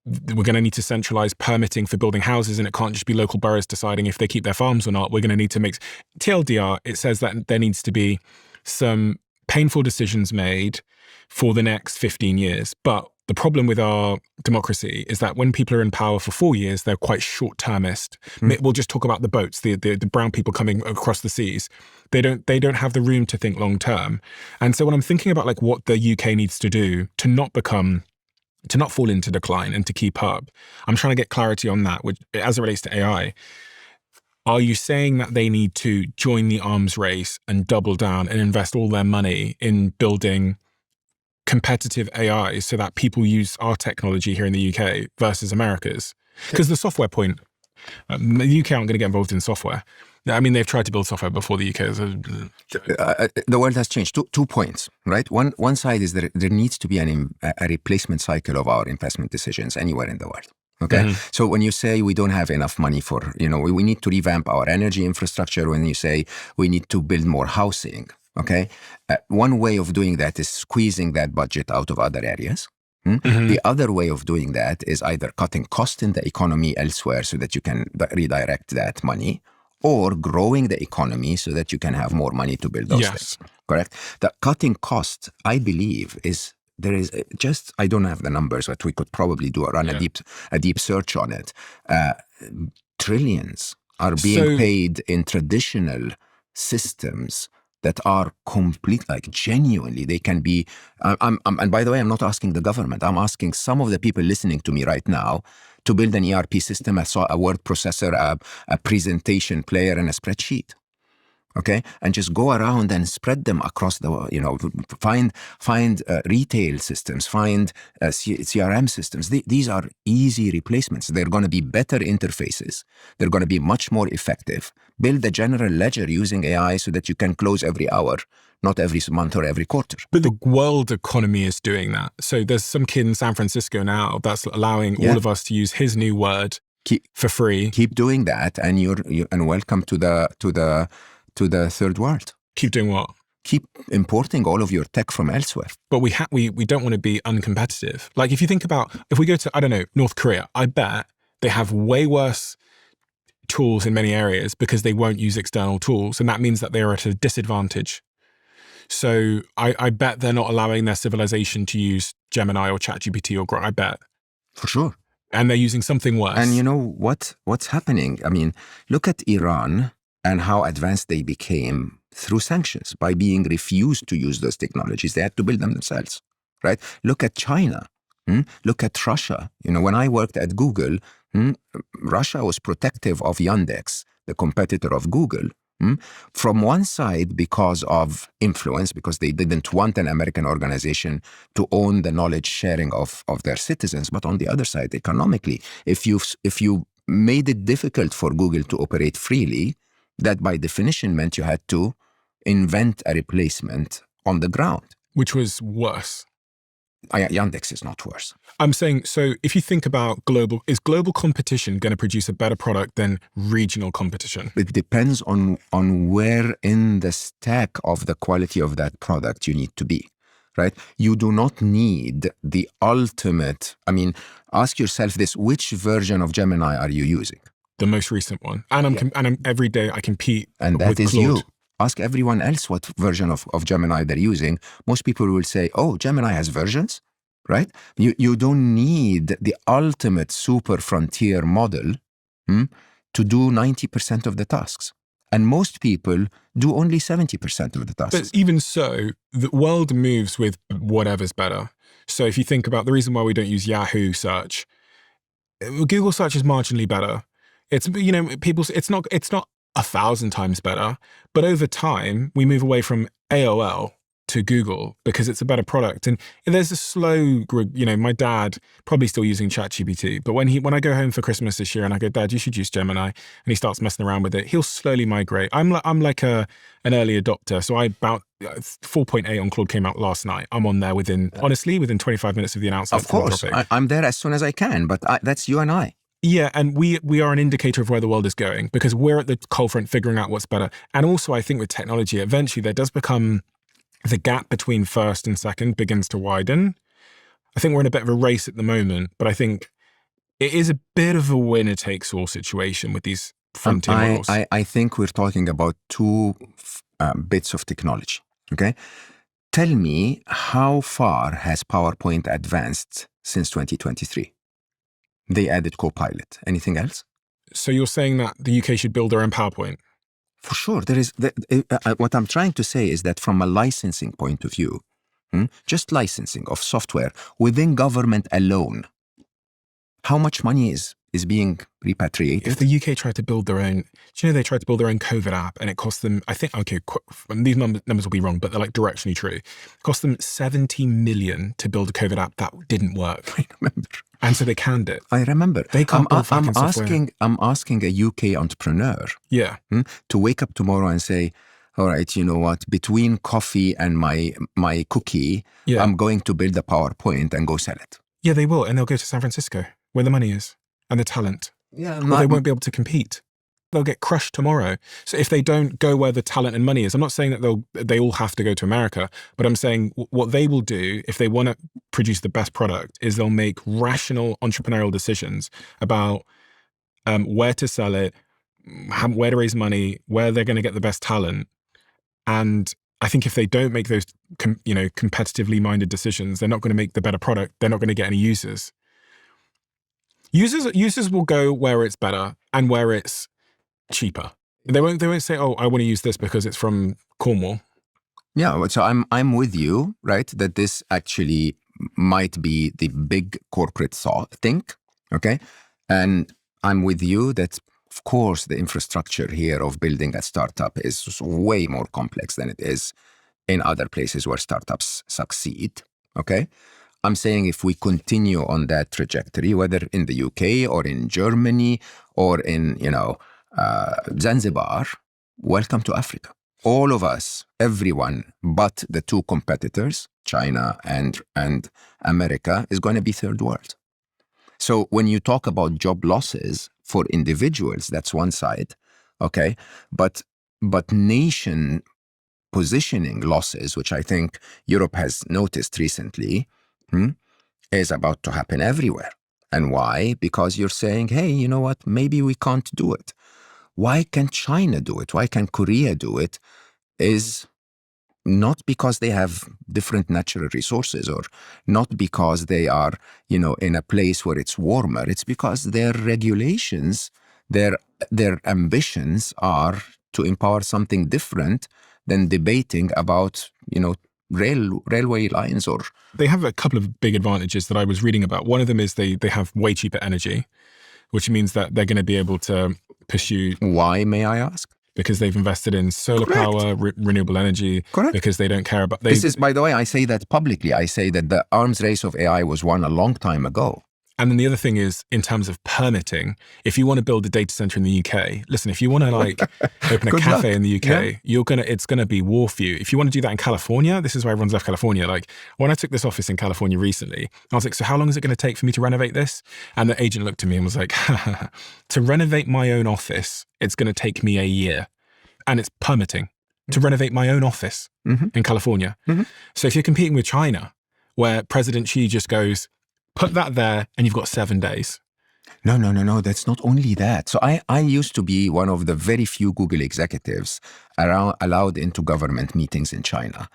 we're going to need to centralize permitting for building houses, and it can't just be local boroughs deciding if they keep their farms or not. We're going to need to make TLDR. It says that there needs to be some painful decisions made for the next 15 years. But the problem with our democracy is that when people are in power for 4 years, they're quite short-termist. We'll just talk about the boats, the brown people coming across the seas. They don't have the room to think long-term. And so when I'm thinking about like what the UK needs to do to not fall into decline and to keep up, I'm trying to get clarity on that, which, as it relates to AI. Are you saying that they need to join the arms race and double down and invest all their money in building competitive AI so that people use our technology here in the UK versus America's? Because the software point, the UK aren't going to get involved in software. I mean, they've tried to build software before the UK. The world has changed. 2 points, right? One side is that there needs to be a replacement cycle of our investment decisions anywhere in the world. Okay. Mm-hmm. So when you say we don't have enough money for, we need to revamp our energy infrastructure, when you say we need to build more housing, okay? One way of doing that is squeezing that budget out of other areas. Mm-hmm. The other way of doing that is either cutting cost in the economy elsewhere so that you can redirect that money, or growing the economy so that you can have more money to build those things. Correct? The cutting cost, I believe, I don't have the numbers, but we could probably run a deep search on it. Trillions are being paid in traditional systems that are complete, like genuinely, they can be, and by the way, I'm not asking the government, I'm asking some of the people listening to me right now to build an ERP system, a word processor, a presentation player, and a spreadsheet. Okay, and just go around and spread them across the, find retail systems, find CRM systems. These are easy replacements. They're going to be better interfaces. They're going to be much more effective. Build a general ledger using AI so that you can close every hour, not every month or every quarter. But the world economy is doing that. So there's some kid in San Francisco now that's allowing all of us to use his new word for free. Keep doing that, and you're welcome to the third world. Keep doing what? Keep importing all of your tech from elsewhere. But we don't want to be uncompetitive. Like if you think about, if we go to, I don't know, North Korea, I bet they have way worse tools in many areas because they won't use external tools. And that means that they're at a disadvantage. So I bet they're not allowing their civilization to use Gemini or ChatGPT or Grok, I bet. For sure. And they're using something worse. And you know what's happening? I mean, look at Iran and how advanced they became through sanctions by being refused to use those technologies. They had to build them themselves, right? Look at China. Look at Russia. When I worked at Google, Russia was protective of Yandex, the competitor of Google, from one side because of influence, because they didn't want an American organization to own the knowledge sharing of their citizens. But on the other side, economically, if you made it difficult for Google to operate freely, that by definition meant you had to invent a replacement on the ground. Which was worse. Yandex is not worse. I'm saying, so if you think about is global competition going to produce a better product than regional competition? It depends on where in the stack of the quality of that product you need to be, right? You do not need the ultimate, I mean, ask yourself this, which version of Gemini are you using? The most recent one. And I'm every day I compete and that with is Claude. you. Ask everyone else what version of Gemini they're using. Most people will say, oh, Gemini has versions, right? You don't need the ultimate super frontier model to do 90% of the tasks. And most people do only 70% of the tasks. But even so, the world moves with whatever's better. So if you think about the reason why we don't use Yahoo search, Google search is marginally better. It's, you know, it's not 1,000 times better, but over time we move away from AOL to Google because it's a better product. And there's a slow, you know, my dad probably still using ChatGPT, but when I go home for Christmas this year and I go, Dad, you should use Gemini, and he starts messing around with it, he'll slowly migrate. I'm like an early adopter, so I about 4.8 on Claude came out last night. I'm on there within 25 minutes of the announcement. Of course, I'm there as soon as I can, but that's you and I. Yeah, and we are an indicator of where the world is going because we're at the coalfront figuring out what's better. And also, I think with technology, eventually there does become the gap between first and second begins to widen. I think we're in a bit of a race at the moment, but I think it is a bit of a winner-takes-all situation with these frontier models. I think we're talking about two bits of technology, okay? Tell me, how far has PowerPoint advanced since 2023? They added Copilot. Anything else? So you're saying that the UK should build their own PowerPoint? For sure. There is. What I'm trying to say is that from a licensing point of view, just licensing of software within government alone, how much money is being repatriated? If the UK tried to build their own, do you know they tried to build their own COVID app and it cost them, I think, okay, these numbers will be wrong, but they're like directionally true. It cost them 70 million to build a COVID app that didn't work. I remember. And so they canned it. I remember. They can't build fucking software. I'm asking a UK entrepreneur to wake up tomorrow and say, all right, you know what, between coffee and my cookie, I'm going to build a PowerPoint and go sell it. Yeah, they will. And they'll go to San Francisco where the money is and the talent. Yeah, they won't be able to compete. They'll get crushed tomorrow. So if they don't go where the talent and money is, I'm not saying that they all have to go to America, but I'm saying what they will do if they want to produce the best product is they'll make rational entrepreneurial decisions about where to sell it, where to raise money, where they're going to get the best talent. And I think if they don't make those competitively minded decisions, they're not going to make the better product. They're not going to get any users. Users will go where it's better and where it's cheaper. They won't say, oh, I want to use this because it's from Cornwall. Yeah, so I'm with you, right? That this actually might be the big corporate think, okay? And I'm with you that, of course, the infrastructure here of building a startup is way more complex than it is in other places where startups succeed, okay? I'm saying if we continue on that trajectory, whether in the UK or in Germany or in, Zanzibar, welcome to Africa. All of us, everyone but the two competitors, China and America, is going to be third world. So when you talk about job losses for individuals, that's one side, okay? But nation positioning losses, which I think Europe has noticed recently, is about to happen everywhere. And why? Because you're saying, hey, you know what? Maybe we can't do it. Why can China do it? Why can Korea do it? Is not because they have different natural resources or not because they are, in a place where it's warmer. It's because their regulations, their ambitions are to empower something different than debating about, railway lines or... They have a couple of big advantages that I was reading about. One of them is they have way cheaper energy, which means that they're going to be able to pursue... Why, may I ask? Because they've invested in solar power, renewable energy. Correct. Because they don't care about... This is, by the way, I say that publicly. I say that the arms race of AI was won a long time ago. And then the other thing is, in terms of permitting, if you want to build a data center in the UK, listen, if you want to like open a cafe in the UK, it's gonna be war for you. If you want to do that in California, this is why everyone's left California. Like when I took this office in California recently, I was like, so how long is it going to take for me to renovate this? And the agent looked at me and was like, to renovate my own office, it's going to take me a year. And it's permitting to renovate my own office in California. So if you're competing with China, where President Xi just goes, put that there and you've got 7 days. No. That's not only that. So I used to be one of the very few Google executives allowed into government meetings in China,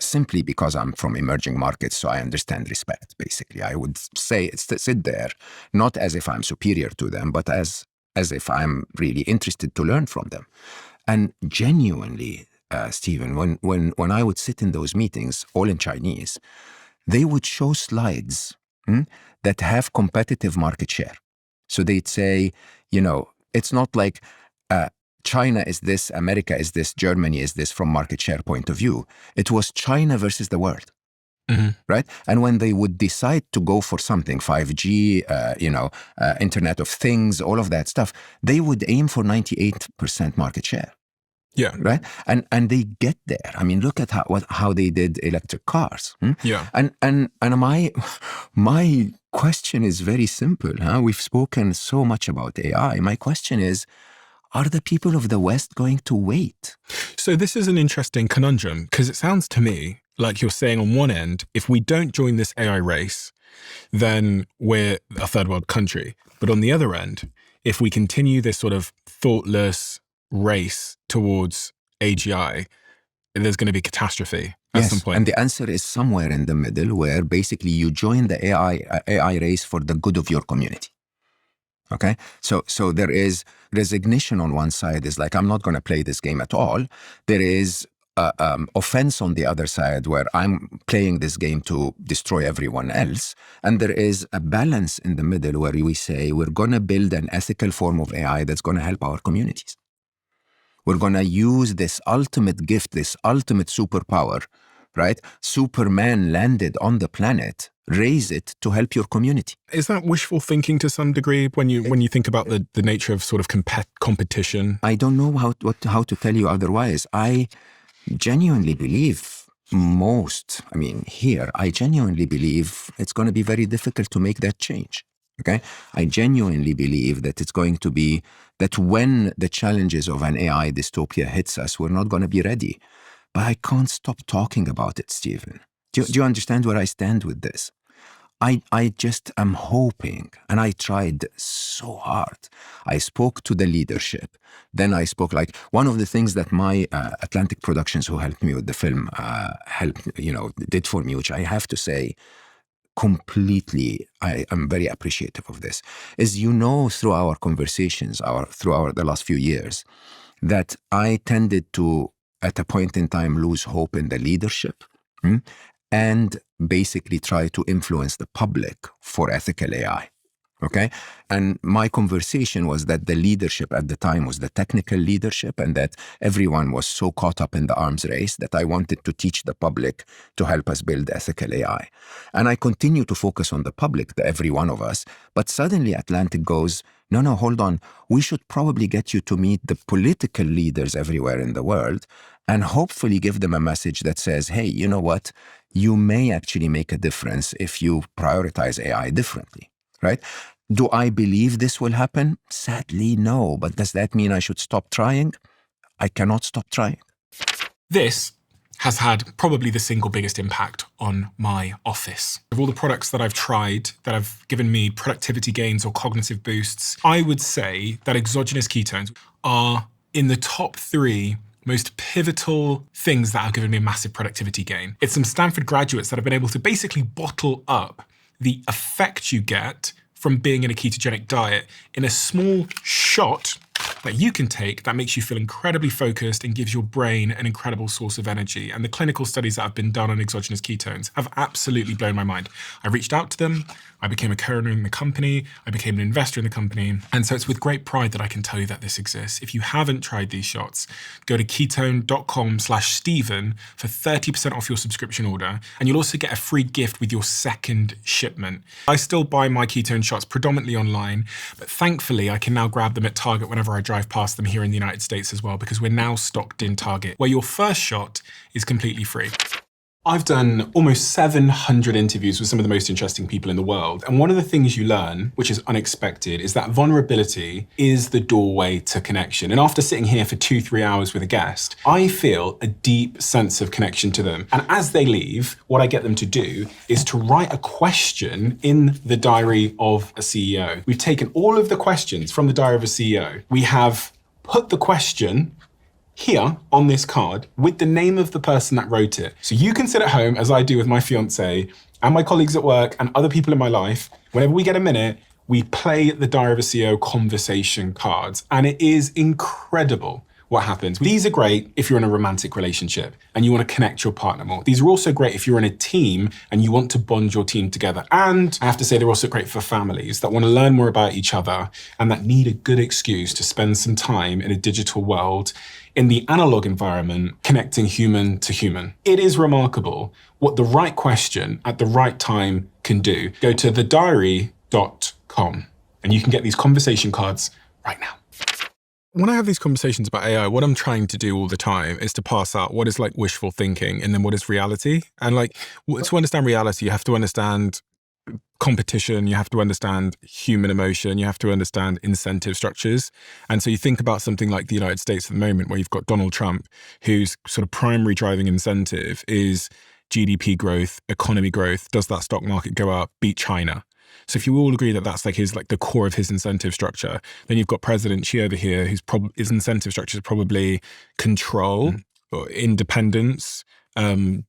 simply because I'm from emerging markets, so I understand respect, basically. I would say sit there, not as if I'm superior to them, but as if I'm really interested to learn from them. And genuinely, Stephen, when I would sit in those meetings, all in Chinese, they would show slides that have competitive market share. So they'd say, it's not like China is this, America is this, Germany is this from market share point of view. It was China versus the world, right? And when they would decide to go for something, 5G, Internet of Things, all of that stuff, they would aim for 98% market share. Yeah. Right. And they get there. I mean, look at how they did electric cars. Yeah. And my question is very simple. We've spoken so much about AI. My question is, are the people of the West going to wait? So this is an interesting conundrum, because it sounds to me like you're saying on one end, if we don't join this AI race, then we're a third world country. But on the other end, if we continue this sort of thoughtless race towards AGI, there's going to be catastrophe at some point. And the answer is somewhere in the middle, where basically you join the AI race for the good of your community. Okay? So there is resignation on one side, is like, I'm not going to play this game at all. There is offense on the other side, where I'm playing this game to destroy everyone else. And there is a balance in the middle, where we say we're going to build an ethical form of AI that's going to help our communities. We're going to use this ultimate gift, this ultimate superpower, right? Superman landed on the planet. Raise it to help your community. Is that wishful thinking to some degree when you think about the nature of sort of competition? I don't know how to tell you otherwise. I genuinely believe I genuinely believe it's going to be very difficult to make that change. Okay? I genuinely believe that it's going to be that when the challenges of an AI dystopia hits us, we're not going to be ready. But I can't stop talking about it, Stephen. Do you understand where I stand with this? I just am hoping, and I tried so hard. I spoke to the leadership. Then I spoke, like, one of the things that my Atlantic Productions, who helped me with the film, did for me, which I have to say, completely, I am very appreciative of this, is, through our conversations, the last few years, that I tended to, at a point in time, lose hope in the leadership and basically try to influence the public for ethical AI. Okay? And my conversation was that the leadership at the time was the technical leadership, and that everyone was so caught up in the arms race that I wanted to teach the public to help us build ethical AI. And I continue to focus on the public, every one of us, but suddenly Atlantic goes, no, hold on. We should probably get you to meet the political leaders everywhere in the world and hopefully give them a message that says, hey, you know what? You may actually make a difference if you prioritize AI differently, right? Do I believe this will happen? Sadly, no. But does that mean I should stop trying? I cannot stop trying. This has had probably the single biggest impact on my office. Of all the products that I've tried that have given me productivity gains or cognitive boosts, I would say that exogenous ketones are in the top 3 most pivotal things that have given me a massive productivity gain. It's some Stanford graduates that have been able to basically bottle up the effect you get from being in a ketogenic diet in a small shot that you can take that makes you feel incredibly focused and gives your brain an incredible source of energy. And the clinical studies that have been done on exogenous ketones have absolutely blown my mind. I reached out to them, I became a co-owner in the company, I became an investor in the company. And so it's with great pride that I can tell you that this exists. If you haven't tried these shots, go to ketone.com/Stephen for 30% off your subscription order. And you'll also get a free gift with your second shipment. I still buy my ketone shots predominantly online, but thankfully I can now grab them at Target whenever I drive past them here in the United States as well, because we're now stocked in Target, where your first shot is completely free. I've done almost 700 interviews with some of the most interesting people in the world. And one of the things you learn, which is unexpected, is that vulnerability is the doorway to connection. And after sitting here for 2-3 hours with a guest, I feel a deep sense of connection to them. And as they leave, what I get them to do is to write a question in the diary of a CEO. We've taken all of the questions from the diary of a CEO. We have put the question here on this card with the name of the person that wrote it. So you can sit at home, as I do with my fiance and my colleagues at work and other people in my life. Whenever we get a minute, we play the Diary of a CEO conversation cards. And it is incredible what happens. These are great if you're in a romantic relationship and you want to connect your partner more. These are also great if you're in a team and you want to bond your team together. And I have to say they're also great for families that want to learn more about each other and that need a good excuse to spend some time in a digital world, in the analog environment, connecting human to human. It is remarkable what the right question at the right time can do. Go to thediary.com and you can get these conversation cards right now. When I have these conversations about AI, what I'm trying to do all the time is to pass out what is like wishful thinking and then what is reality. And like to understand reality, you have to understand competition, you have to understand human emotion, you have to understand incentive structures. And so you think about something like the United States at the moment, where you've got Donald Trump, whose sort of primary driving incentive is GDP growth, economy growth. Does that stock market go up? Beat China. So if you all agree that that's like his, like the core of his incentive structure, then you've got President Xi over here, his incentive structure is probably control, or independence,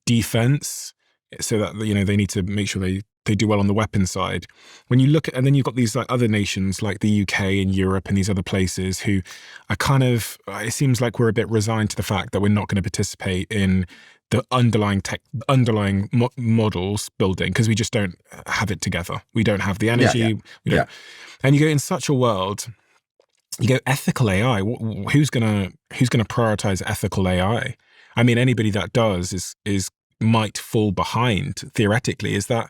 defense, so that, you know, they need to make sure they do well on the weapons side. When you look at, and then you've got these like other nations like the UK and Europe and these other places who are kind of, it seems like we're a bit resigned to the fact that we're not going to participate in the underlying models building because we just don't have it together. We don't have the energy. We don't. And you go in such a world, you go ethical AI. Who's gonna prioritize ethical AI? I mean, anybody that does is might fall behind theoretically. Is that?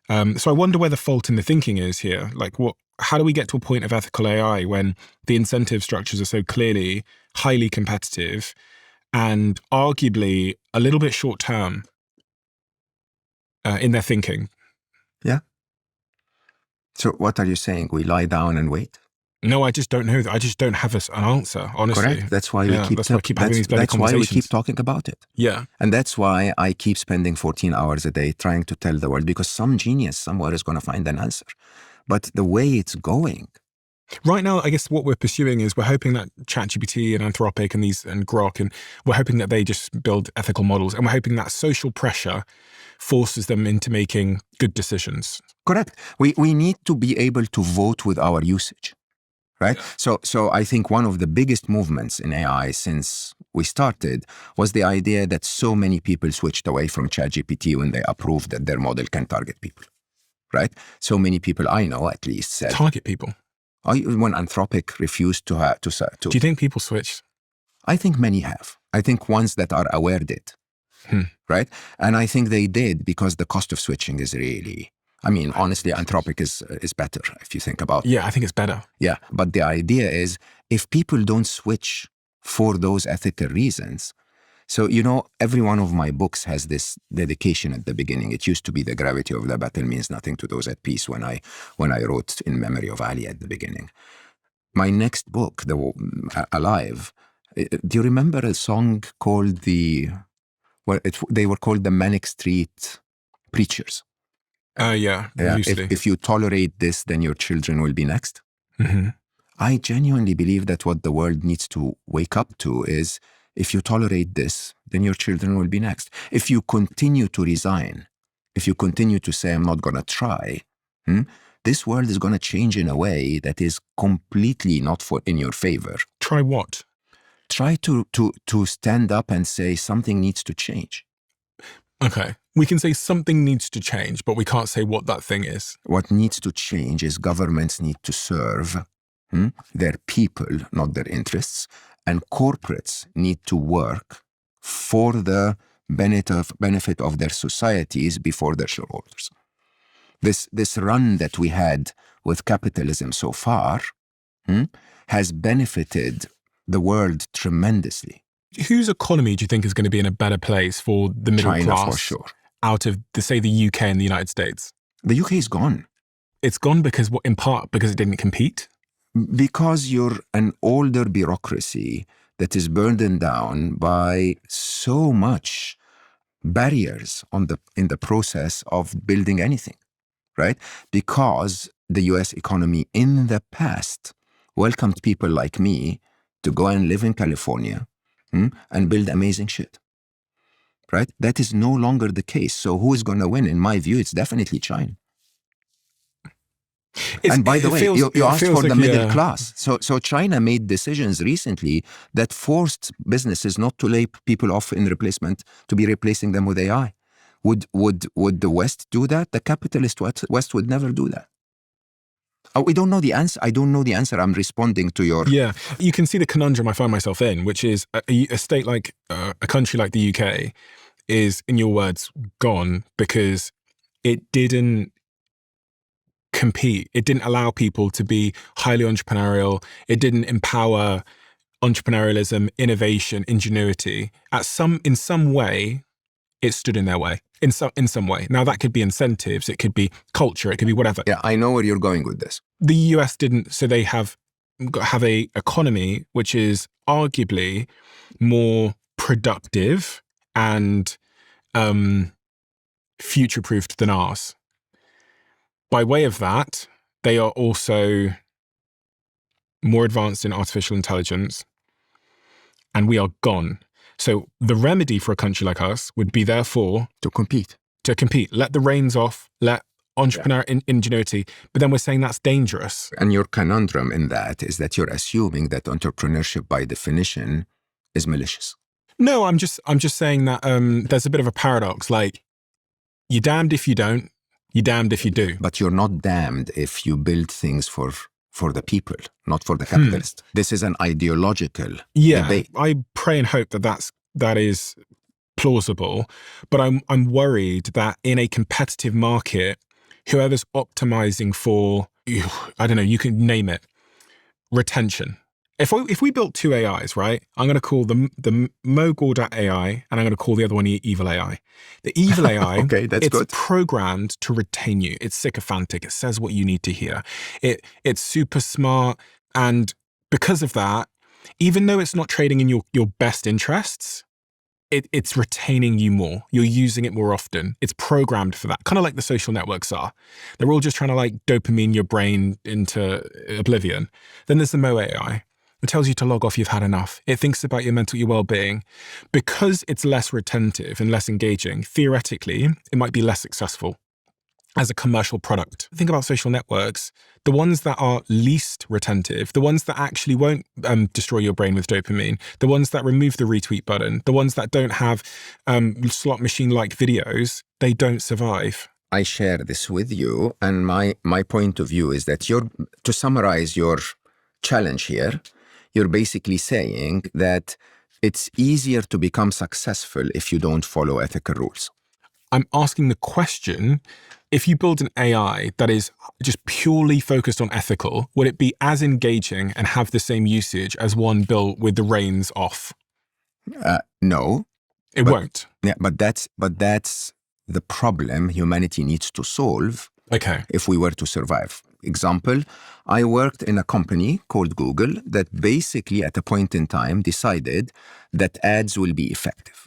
So I wonder where the fault in the thinking is here. Like, how do we get to a point of ethical AI when the incentive structures are so clearly highly competitive and arguably a little bit short-term in their thinking? Yeah. So what are you saying? We lie down and wait? No, I just don't know. I just don't have an answer, honestly. Correct. That's why we keep having these bloody conversations. That's why we keep talking about it. Yeah. And that's why I keep spending 14 hours a day trying to tell the world, because some genius somewhere is going to find an answer. But the way it's going. Right now, I guess what we're pursuing is we're hoping that ChatGPT and Anthropic and Grok, and we're hoping that they just build ethical models, and we're hoping that social pressure forces them into making good decisions. Correct. We need to be able to vote with our usage. Right? Yeah. So I think one of the biggest movements in AI since we started was the idea that so many people switched away from ChatGPT when they approved that their model can target people. Right? So many people I know at least said... Target people? When Anthropic refused to... Do you think people switched? I think many have. I think ones that are aware did. Right? And I think they did because the cost of switching is really... I mean, honestly, Anthropic is better if you think about it. Yeah, I think it's better. Yeah, but the idea is if people don't switch for those ethical reasons. So, you know, every one of my books has this dedication at the beginning. It used to be The Gravity of the Battle Means Nothing to Those at Peace when I wrote In Memory of Ali at the beginning. My next book, Alive, do you remember a song called they were called the Manic Street Preachers? Yeah. If you tolerate this, then your children will be next. Mm-hmm. I genuinely believe that what the world needs to wake up to is, if you tolerate this, then your children will be next. If you continue to resign, if you continue to say, I'm not going to try, this world is going to change in a way that is completely not in your favor. Try what? Try to stand up and say something needs to change. Okay. We can say something needs to change, but we can't say what that thing is. What needs to change is governments need to serve their people, not their interests, and corporates need to work for the benefit of their societies before their shareholders. This run that we had with capitalism so far has benefited the world tremendously. Whose economy do you think is going to be in a better place for the middle China, class for sure. out of, say, the UK and the United States? The UK is gone. It's gone because, in part, because it didn't compete? Because you're an older bureaucracy that is burdened down by so much barriers in the process of building anything, right? Because the US economy in the past welcomed people like me to go and live in California and build amazing shit, right? That is no longer the case. So who is going to win? In my view, it's definitely China. And by the way, you asked for the middle class. So China made decisions recently that forced businesses not to lay people off in replacement, to be replacing them with AI. Would the West do that? The capitalist West would never do that. We don't know the answer. I don't know the answer. I'm responding to your... Yeah, you can see the conundrum I find myself in, which is a state like, a country like the UK is, in your words, gone because it didn't compete. It didn't allow people to be highly entrepreneurial. It didn't empower entrepreneurialism, innovation, ingenuity. In some way, it stood in their way. In some way. Now, that could be incentives, it could be culture, it could be whatever. Yeah, I know where you're going with this. The US didn't, so they have a economy which is arguably more productive and future-proofed than ours. By way of that, they are also more advanced in artificial intelligence, and we are gone. So the remedy for a country like us would be, therefore, to compete. Let the reins off, let entrepreneur ingenuity. But then we're saying that's dangerous. And your conundrum in that is that you're assuming that entrepreneurship by definition is malicious. No, I'm just saying that there's a bit of a paradox. Like, you're damned if you don't, you're damned if you do. But you're not damned if you build things for the people, not for the capitalist. This is an ideological debate. I pray and hope that is plausible, but I'm worried that in a competitive market, whoever's optimizing for, I don't know, you can name it, retention. If we built two AIs, right, I'm going to call the Mo Gawdat AI, and I'm going to call the other one Evil AI. The Evil AI, okay, that's it's good. Programmed to retain you. It's sycophantic. It says what you need to hear. It's super smart, and because of that, even though it's not trading in your best interests, it's retaining you more. You're using it more often. It's programmed for that, kind of like the social networks are. They're all just trying to like dopamine your brain into oblivion. Then there's the Mo AI. It tells you to log off, you've had enough. It thinks about your well-being. Because it's less retentive and less engaging, theoretically, it might be less successful as a commercial product. Think about social networks. The ones that are least retentive, the ones that actually won't destroy your brain with dopamine, the ones that remove the retweet button, the ones that don't have slot machine-like videos, they don't survive. I share this with you, and my point of view is that to summarize your challenge here, you're basically saying that it's easier to become successful if you don't follow ethical rules. I'm asking the question, if you build an AI that is just purely focused on ethical, would it be as engaging and have the same usage as one built with the reins off? No. It won't. Yeah, but that's the problem humanity needs to solve. Okay. If we were to survive. Example, I worked in a company called Google that basically at a point in time decided that ads will be effective.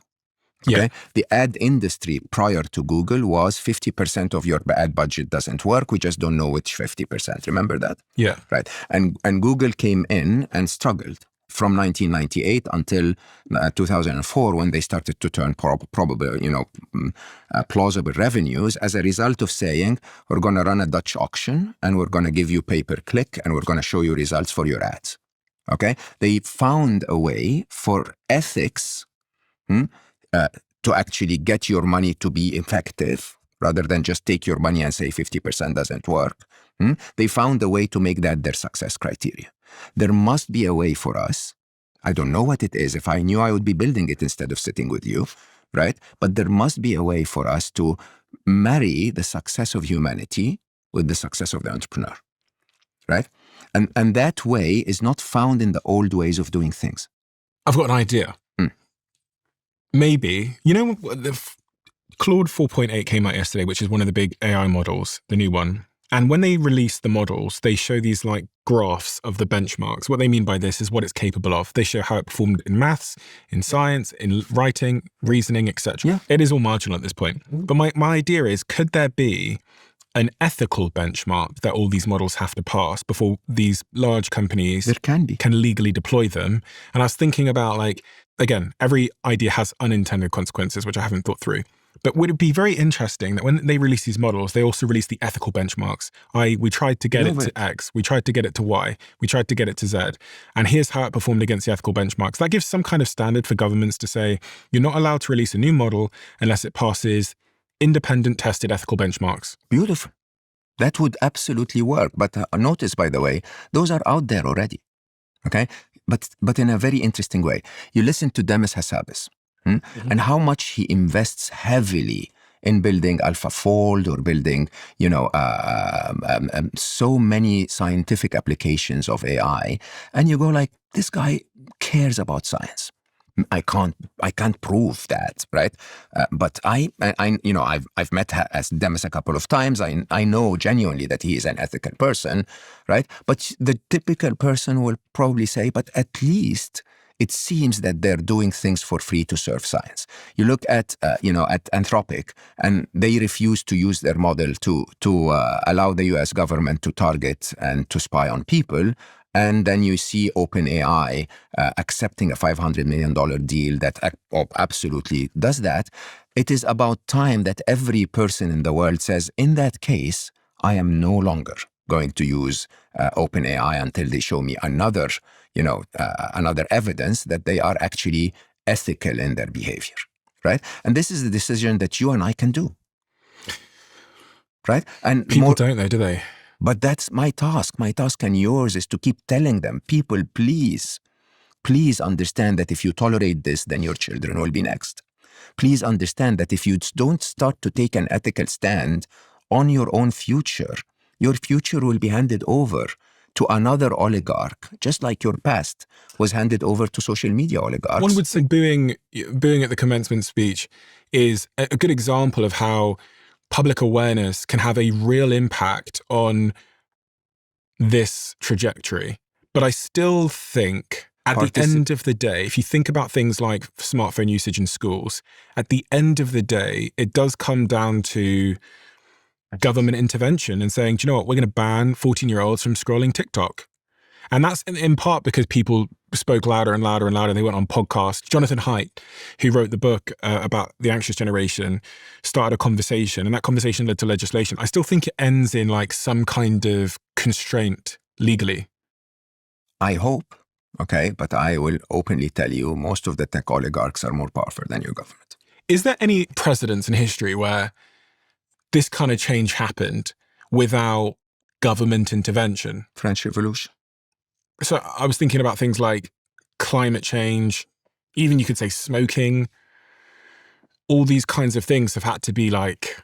Okay? Yeah. The ad industry prior to Google was 50% of your ad budget doesn't work. We just don't know which 50%. Remember that? Yeah. Right. And Google came in and struggled from 1998 until 2004 when they started to turn plausible revenues as a result of saying, we're going to run a Dutch auction and we're going to give you pay-per-click and we're going to show you results for your ads. Okay? They found a way for ethics to actually get your money to be effective rather than just take your money and say 50% doesn't work. They found a way to make that their success criteria. There must be a way for us. I don't know what it is. If I knew, I would be building it instead of sitting with you, right? But there must be a way for us to marry the success of humanity with the success of the entrepreneur, right? And that way is not found in the old ways of doing things. I've got an idea. Maybe, Claude 4.8 came out yesterday, which is one of the big AI models, the new one. And when they release the models, they show these like graphs of the benchmarks. What they mean by this is what it's capable of. They show how it performed in maths, in science, in writing, reasoning, etc. Yeah. It is all marginal at this point. But my idea is, could there be an ethical benchmark that all these models have to pass before these large companies can legally deploy them? And I was thinking about, like, again, every idea has unintended consequences, which I haven't thought through. But would it be very interesting that when they release these models, they also release the ethical benchmarks? We tried to get it to X, we tried to get it to Y, we tried to get it to Z, and here's how it performed against the ethical benchmarks. That gives some kind of standard for governments to say, you're not allowed to release a new model unless it passes independent tested ethical benchmarks. Beautiful. That would absolutely work. But notice, by the way, those are out there already. Okay? But in a very interesting way. You listen to Demis Hassabis, and how much he invests heavily in building AlphaFold or building, so many scientific applications of AI. And you go like, this guy cares about science. I can't prove that, right? But I've met Demis a couple of times. I know genuinely that he is an ethical person, right? But the typical person will probably say, but at least it seems that they're doing things for free to serve science. You look at Anthropic, and they refuse to use their model to allow the US government to target and to spy on people. And then you see OpenAI accepting a $500 million deal that absolutely does that. It is about time that every person in the world says, in that case, I am no longer going to use OpenAI until they show me another evidence that they are actually ethical in their behavior, right? And this is the decision that you and I can do, right? And people don't, though, do they? But that's my task. My task and yours is to keep telling them, people, please understand that if you tolerate this, then your children will be next. Please understand that if you don't start to take an ethical stand on your own future, your future will be handed over to another oligarch, just like your past was handed over to social media oligarchs. One would say booing at the commencement speech is a good example of how public awareness can have a real impact on this trajectory. But I still think at the end of the day, if you think about things like smartphone usage in schools, at the end of the day, it does come down to government intervention and saying, do you know what, we're going to ban 14-year-olds from scrolling TikTok. And that's in part because people spoke louder and louder and louder. They went on podcasts. Jonathan Haidt, who wrote the book about the anxious generation, started a conversation, and that conversation led to legislation. I still think it ends in like some kind of constraint legally. I hope, okay, but I will openly tell you, most of the tech oligarchs are more powerful than your government. Is there any precedents in history where this kind of change happened without government intervention? French Revolution. So I was thinking about things like climate change, even you could say smoking. All these kinds of things have had to be like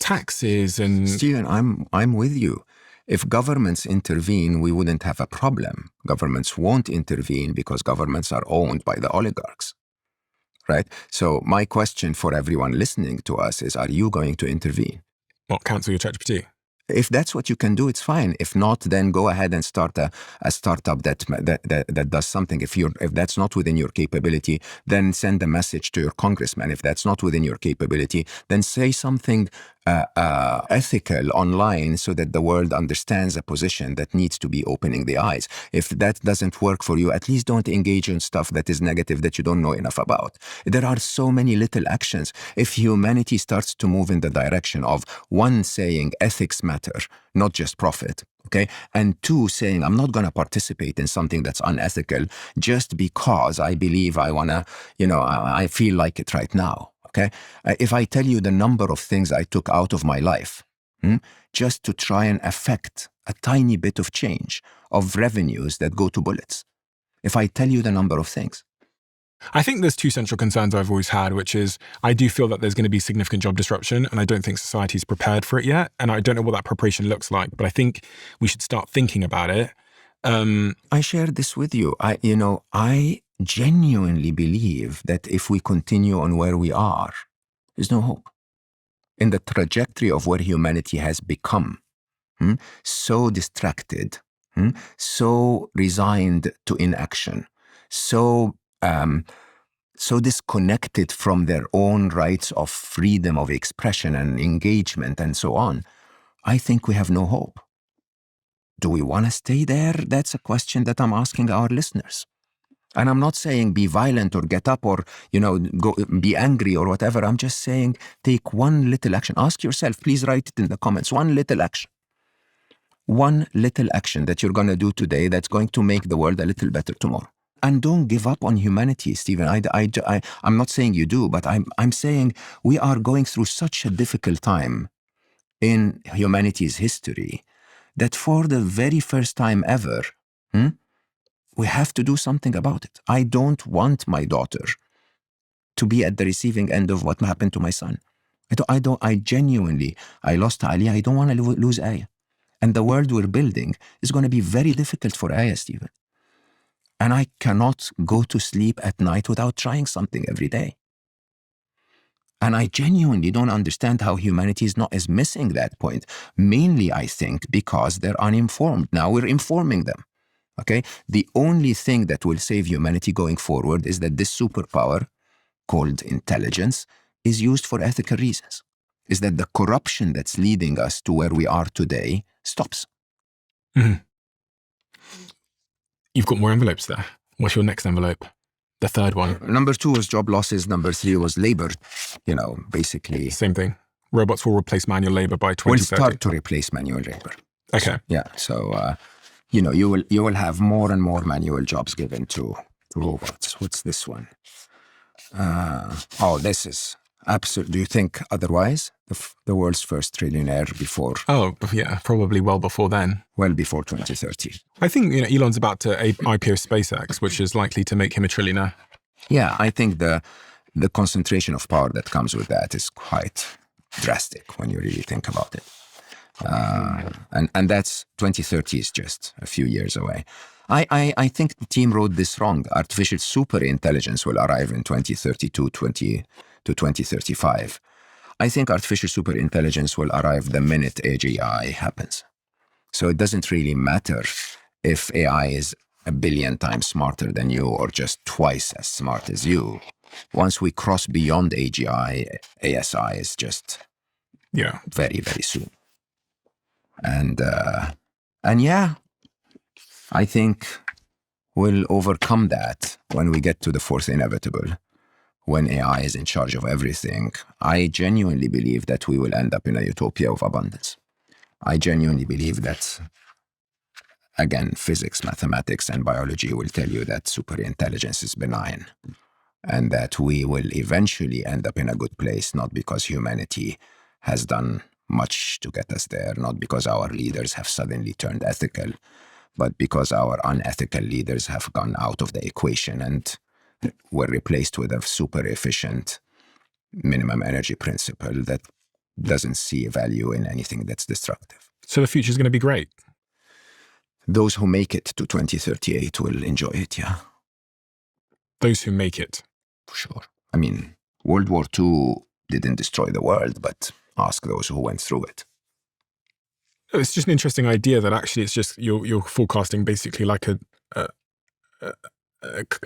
taxes and... Stephen, I'm with you. If governments intervene, we wouldn't have a problem. Governments won't intervene because governments are owned by the oligarchs, right? So my question for everyone listening to us is, are you going to intervene? What, cancel your ChatGPT? If that's what you can do, it's fine. If not, then go ahead and start a startup that does something. If that's not within your capability, then send a message to your congressman. If that's not within your capability, then say something ethical online so that the world understands a position that needs to be opening the eyes. If that doesn't work for you, at least don't engage in stuff that is negative that you don't know enough about. There are so many little actions. If humanity starts to move in the direction of one saying ethics matter, not just profit, Okay. And two, saying, I'm not going to participate in something that's unethical just because I believe I want to, I feel like it right now. Okay. If I tell you the number of things I took out of my life, just to try and affect a tiny bit of change of revenues that go to bullets. If I tell you the number of things. I think there's two central concerns I've always had, which is I do feel that there's going to be significant job disruption, and I don't think society's prepared for it yet. And I don't know what that preparation looks like, but I think we should start thinking about it. I shared this with you. I genuinely believe that if we continue on where we are, there's no hope. In the trajectory of where humanity has become, so distracted, so resigned to inaction, so disconnected from their own rights of freedom of expression and engagement and so on, I think we have no hope. Do we want to stay there? That's a question that I'm asking our listeners. And I'm not saying be violent or get up or, go be angry or whatever. I'm just saying take one little action. Ask yourself, please write it in the comments, one little action. One little action that you're going to do today that's going to make the world a little better tomorrow. And don't give up on humanity, Stephen. I'm not saying you do, but I'm saying we are going through such a difficult time in humanity's history that for the very first time ever, we have to do something about it. I don't want my daughter to be at the receiving end of what happened to my son. I genuinely lost Ali. I don't want to lose Aya. And the world we're building is going to be very difficult for Aya, Stephen. And I cannot go to sleep at night without trying something every day. And I genuinely don't understand how humanity is missing that point. Mainly, I think, because they're uninformed. Now we're informing them. Okay? The only thing that will save humanity going forward is that this superpower, called intelligence, is used for ethical reasons. Is that the corruption that's leading us to where we are today stops. Mm-hmm. You've got more envelopes there. What's your next envelope? The third one. Number 2 was job losses. Number 3 was labor. Basically. Same thing. Robots will replace manual labor by 2030. Will start to replace manual labor. Okay. So, you will have more and more manual jobs given to robots. What's this one? This is absolute. Do you think otherwise? The world's first trillionaire before. Oh, yeah, probably well before then. Well before 2030. I think Elon's about to IPO SpaceX, which is likely to make him a trillionaire. Yeah, I think the concentration of power that comes with that is quite drastic when you really think about it. And that's 2030 is just a few years away. I think the team wrote this wrong. Artificial superintelligence will arrive in 2032 to 2035. I think artificial superintelligence will arrive the minute AGI happens. So it doesn't really matter if AI is 1 billion times smarter than you or just twice as smart as you. Once we cross beyond AGI, ASI is just very, very soon. And yeah, I think we'll overcome that when we get to the fourth inevitable, when AI is in charge of everything. I genuinely believe that we will end up in a utopia of abundance. I genuinely believe that, again, physics, mathematics, and biology will tell you that superintelligence is benign and that we will eventually end up in a good place, not because humanity has done much to get us there, not because our leaders have suddenly turned ethical, but because our unethical leaders have gone out of the equation and were replaced with a super efficient minimum energy principle that doesn't see value in anything that's destructive. So the future is going to be great. Those who make it to 2038 will enjoy it, yeah. Those who make it. For sure. I mean, World War II didn't destroy the world, but ask those who went through it. It's just an interesting idea that actually it's just you're forecasting basically like a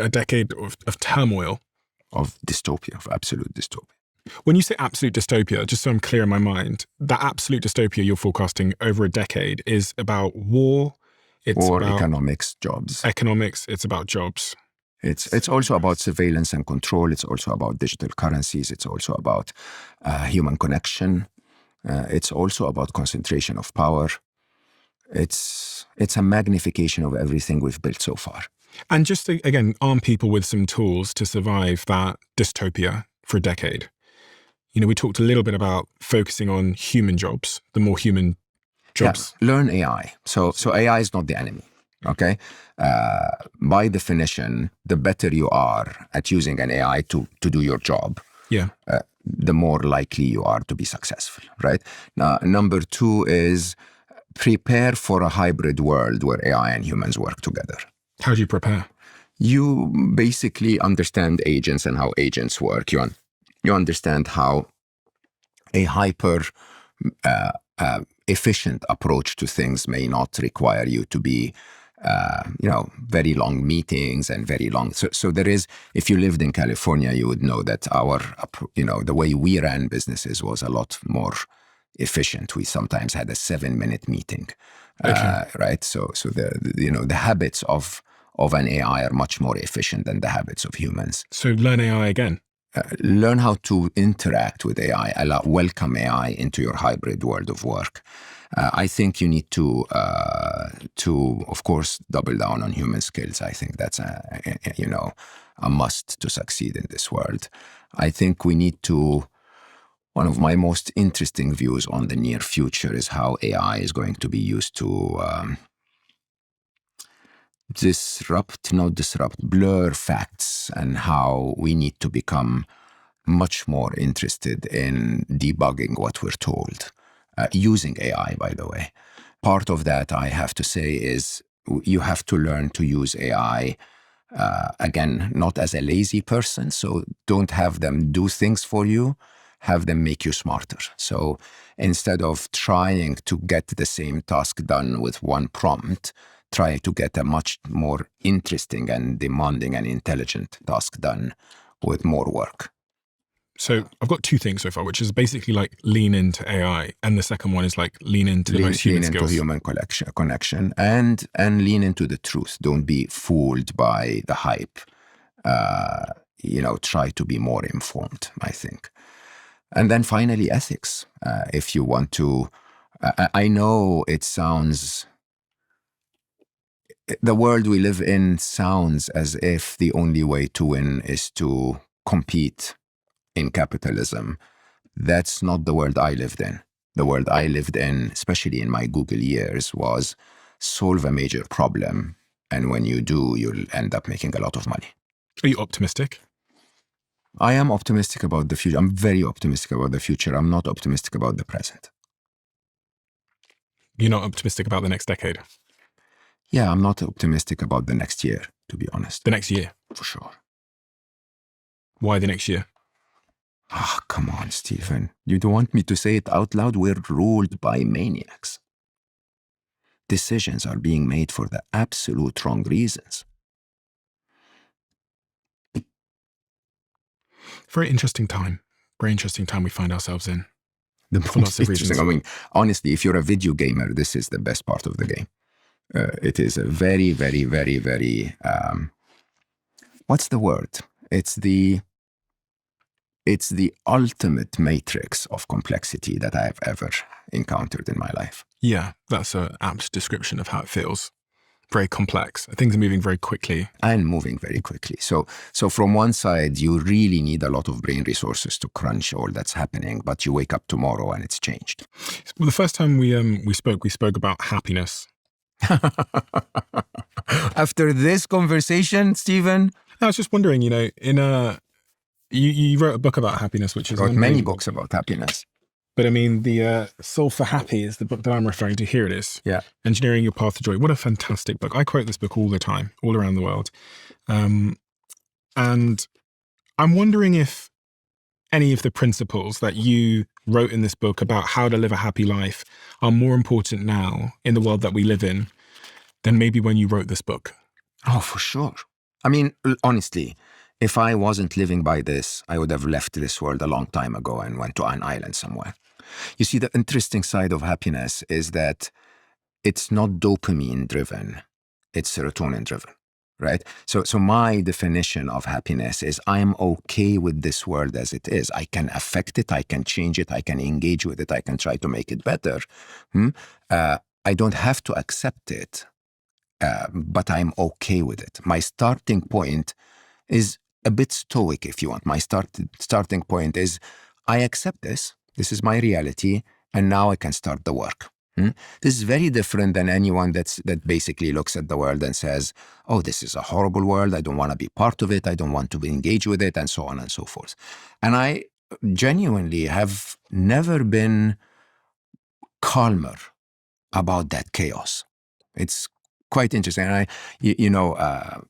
decade of turmoil. Of dystopia, of absolute dystopia. When you say absolute dystopia, just so I'm clear in my mind, that absolute dystopia you're forecasting over a decade is about war. It's or about economics, jobs. Economics, it's about jobs. It's also about surveillance and control. It's also about digital currencies. It's also about human connection. It's also about concentration of power. It's a magnification of everything we've built so far. And just to, again, arm people with some tools to survive that dystopia for a decade. You know, we talked a little bit about focusing on human jobs, the more human jobs. Yeah, learn AI. So AI is not the enemy, okay? By definition, the better you are at using an AI to do your job, the more likely you are to be successful, right? Now, number two is prepare for a hybrid world where AI and humans work together. How do you prepare? You basically understand agents and how agents work. You understand how a hyper efficient approach to things may not require you to be, very long meetings and very long. So there is, if you lived in California, you would know that the way we ran businesses was a lot more efficient. We sometimes had a 7-minute meeting, right? So the habits of an AI are much more efficient than the habits of humans. So learn AI again. Learn how to interact with AI, welcome AI into your hybrid world of work. I think you need to, of course, double down on human skills. I think that's a must to succeed in this world. I think we need to. One of my most interesting views on the near future is how AI is going to be used to blur facts, and how we need to become much more interested in debugging what we're told, using AI, by the way. Part of that, I have to say, is you have to learn to use AI, again, not as a lazy person, so don't have them do things for you, have them make you smarter. So instead of trying to get the same task done with one prompt, try to get a much more interesting and demanding and intelligent task done with more work. So I've got two things so far, which is basically like lean into AI, and the second one is like lean into the most human skills. Lean into human connection, and lean into the truth. Don't be fooled by the hype. Try to be more informed, I think. And then finally, ethics. If you want to, I know it sounds, the world we live in sounds as if the only way to win is to compete in capitalism. That's not the world I lived in. The world I lived in, especially in my Google years, was solve a major problem. And when you do, you'll end up making a lot of money. Are you optimistic? I am optimistic about the future. I'm very optimistic about the future. I'm not optimistic about the present. You're not optimistic about the next decade? Yeah, I'm not optimistic about the next year, to be honest. The next year? For sure. Why the next year? Come on, Stephen. You don't want me to say it out loud? We're ruled by maniacs. Decisions are being made for the absolute wrong reasons. Very interesting time we find ourselves in. The For most lots of reasons. interesting. I mean, honestly, if you're a video gamer, this is the best part of the game. It is a very, very, very, very, what's the word? It's the ultimate matrix of complexity that I have ever encountered in my life. Yeah, that's an apt description of how it feels. Very complex. Things are moving very quickly. And moving very quickly. So from one side, you really need a lot of brain resources to crunch all that's happening, but you wake up tomorrow and it's changed. Well, the first time we spoke about happiness. After this conversation, Stephen? I was just wondering, you wrote a book about happiness, which is... I wrote many books about happiness. But I mean, the Solve for Happy is the book that I'm referring to. Here it is. Yeah. Engineering Your Path to Joy. What a fantastic book. I quote this book all the time, all around the world. And I'm wondering if any of the principles that you wrote in this book about how to live a happy life are more important now in the world that we live in than maybe when you wrote this book. Oh, for sure. I mean, honestly, if I wasn't living by this, I would have left this world a long time ago and went to an island somewhere. You see, the interesting side of happiness is that it's not dopamine-driven, it's serotonin-driven, right? So my definition of happiness is I'm okay with this world as it is. I can affect it, I can change it, I can engage with it, I can try to make it better. I don't have to accept it, but I'm okay with it. My starting point is a bit stoic, if you want. My starting point is, I accept this. This is my reality, and now I can start the work. This is very different than anyone that basically looks at the world and says, oh, this is a horrible world. I don't want to be part of it. I don't want to engage with it, and so on and so forth. And I genuinely have never been calmer about that chaos. It's quite interesting. And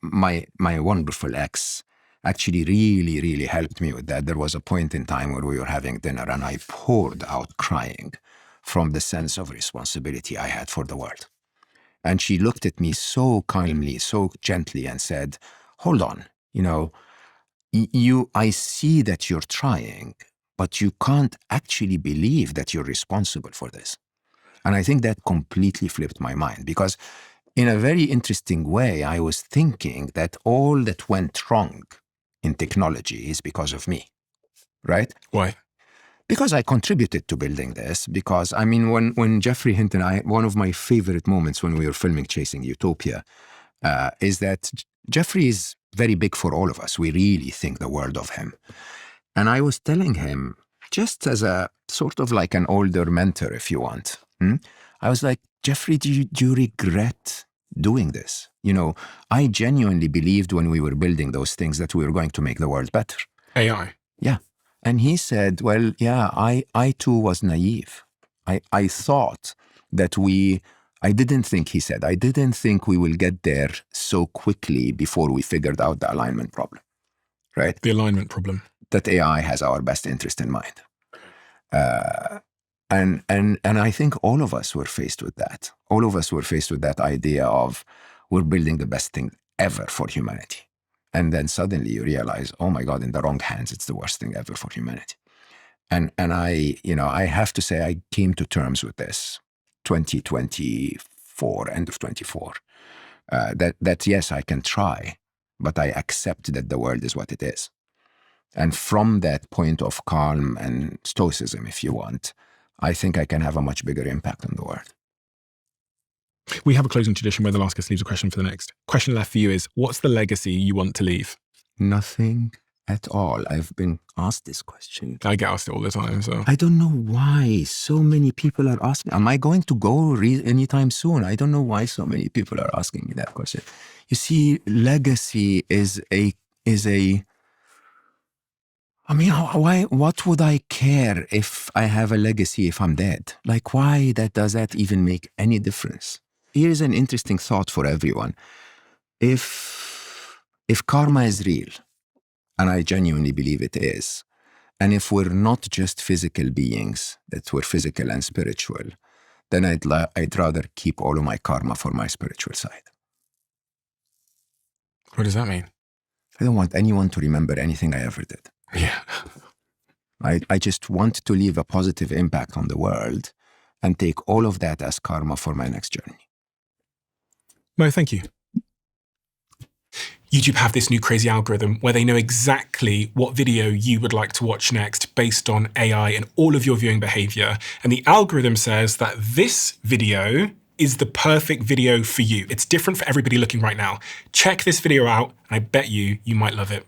my wonderful ex actually really helped me with that. There was a point in time where we were having dinner and I poured out crying from the sense of responsibility I had for the world. And she looked at me so calmly, so gently, and said, hold on, I see that you're trying, but you can't actually believe that you're responsible for this. And I think that completely flipped my mind, because in a very interesting way, I was thinking that all that went wrong in technology is because of me, right? Why? Because I contributed to building this. Because, when Jeffrey Hinton, one of my favorite moments when we were filming Chasing Utopia, is that Jeffrey is very big for all of us. We really think the world of him. And I was telling him, just as a sort of like an older mentor, if you want, I was like, Jeffrey, do you regret doing this? I genuinely believed when we were building those things that we were going to make the world better. AI. Yeah. And he said, well, yeah, I too was naive. I thought that I didn't think we will get there so quickly before we figured out the alignment problem, right? The alignment problem. That AI has our best interest in mind. And I think all of us were faced with that. All of us were faced with that idea of we're building the best thing ever for humanity. And then suddenly you realize, oh my God, in the wrong hands, it's the worst thing ever for humanity. And I have to say, I came to terms with this 2024, end of 24, that yes, I can try, but I accept that the world is what it is. And from that point of calm and stoicism, if you want, I think I can have a much bigger impact on the world. We have a closing tradition where the last guest leaves a question for the next. Question left for you is, what's the legacy you want to leave? Nothing at all. I've been asked this question. I get asked it all the time, so. I don't know why so many people are asking. Am I going to go anytime soon? I don't know why so many people are asking me that question. You see, legacy is a what would I care if I have a legacy if I'm dead? Like, why does that even make any difference? Here's an interesting thought for everyone. If karma is real, and I genuinely believe it is, and if we're not just physical beings, that we're physical and spiritual, then I'd rather keep all of my karma for my spiritual side. What does that mean? I don't want anyone to remember anything I ever did. Yeah. I just want to leave a positive impact on the world and take all of that as karma for my next journey. Mo, thank you. YouTube have this new crazy algorithm where they know exactly what video you would like to watch next based on AI and all of your viewing behavior. And the algorithm says that this video is the perfect video for you. It's different for everybody looking right now. Check this video out, and I bet you might love it.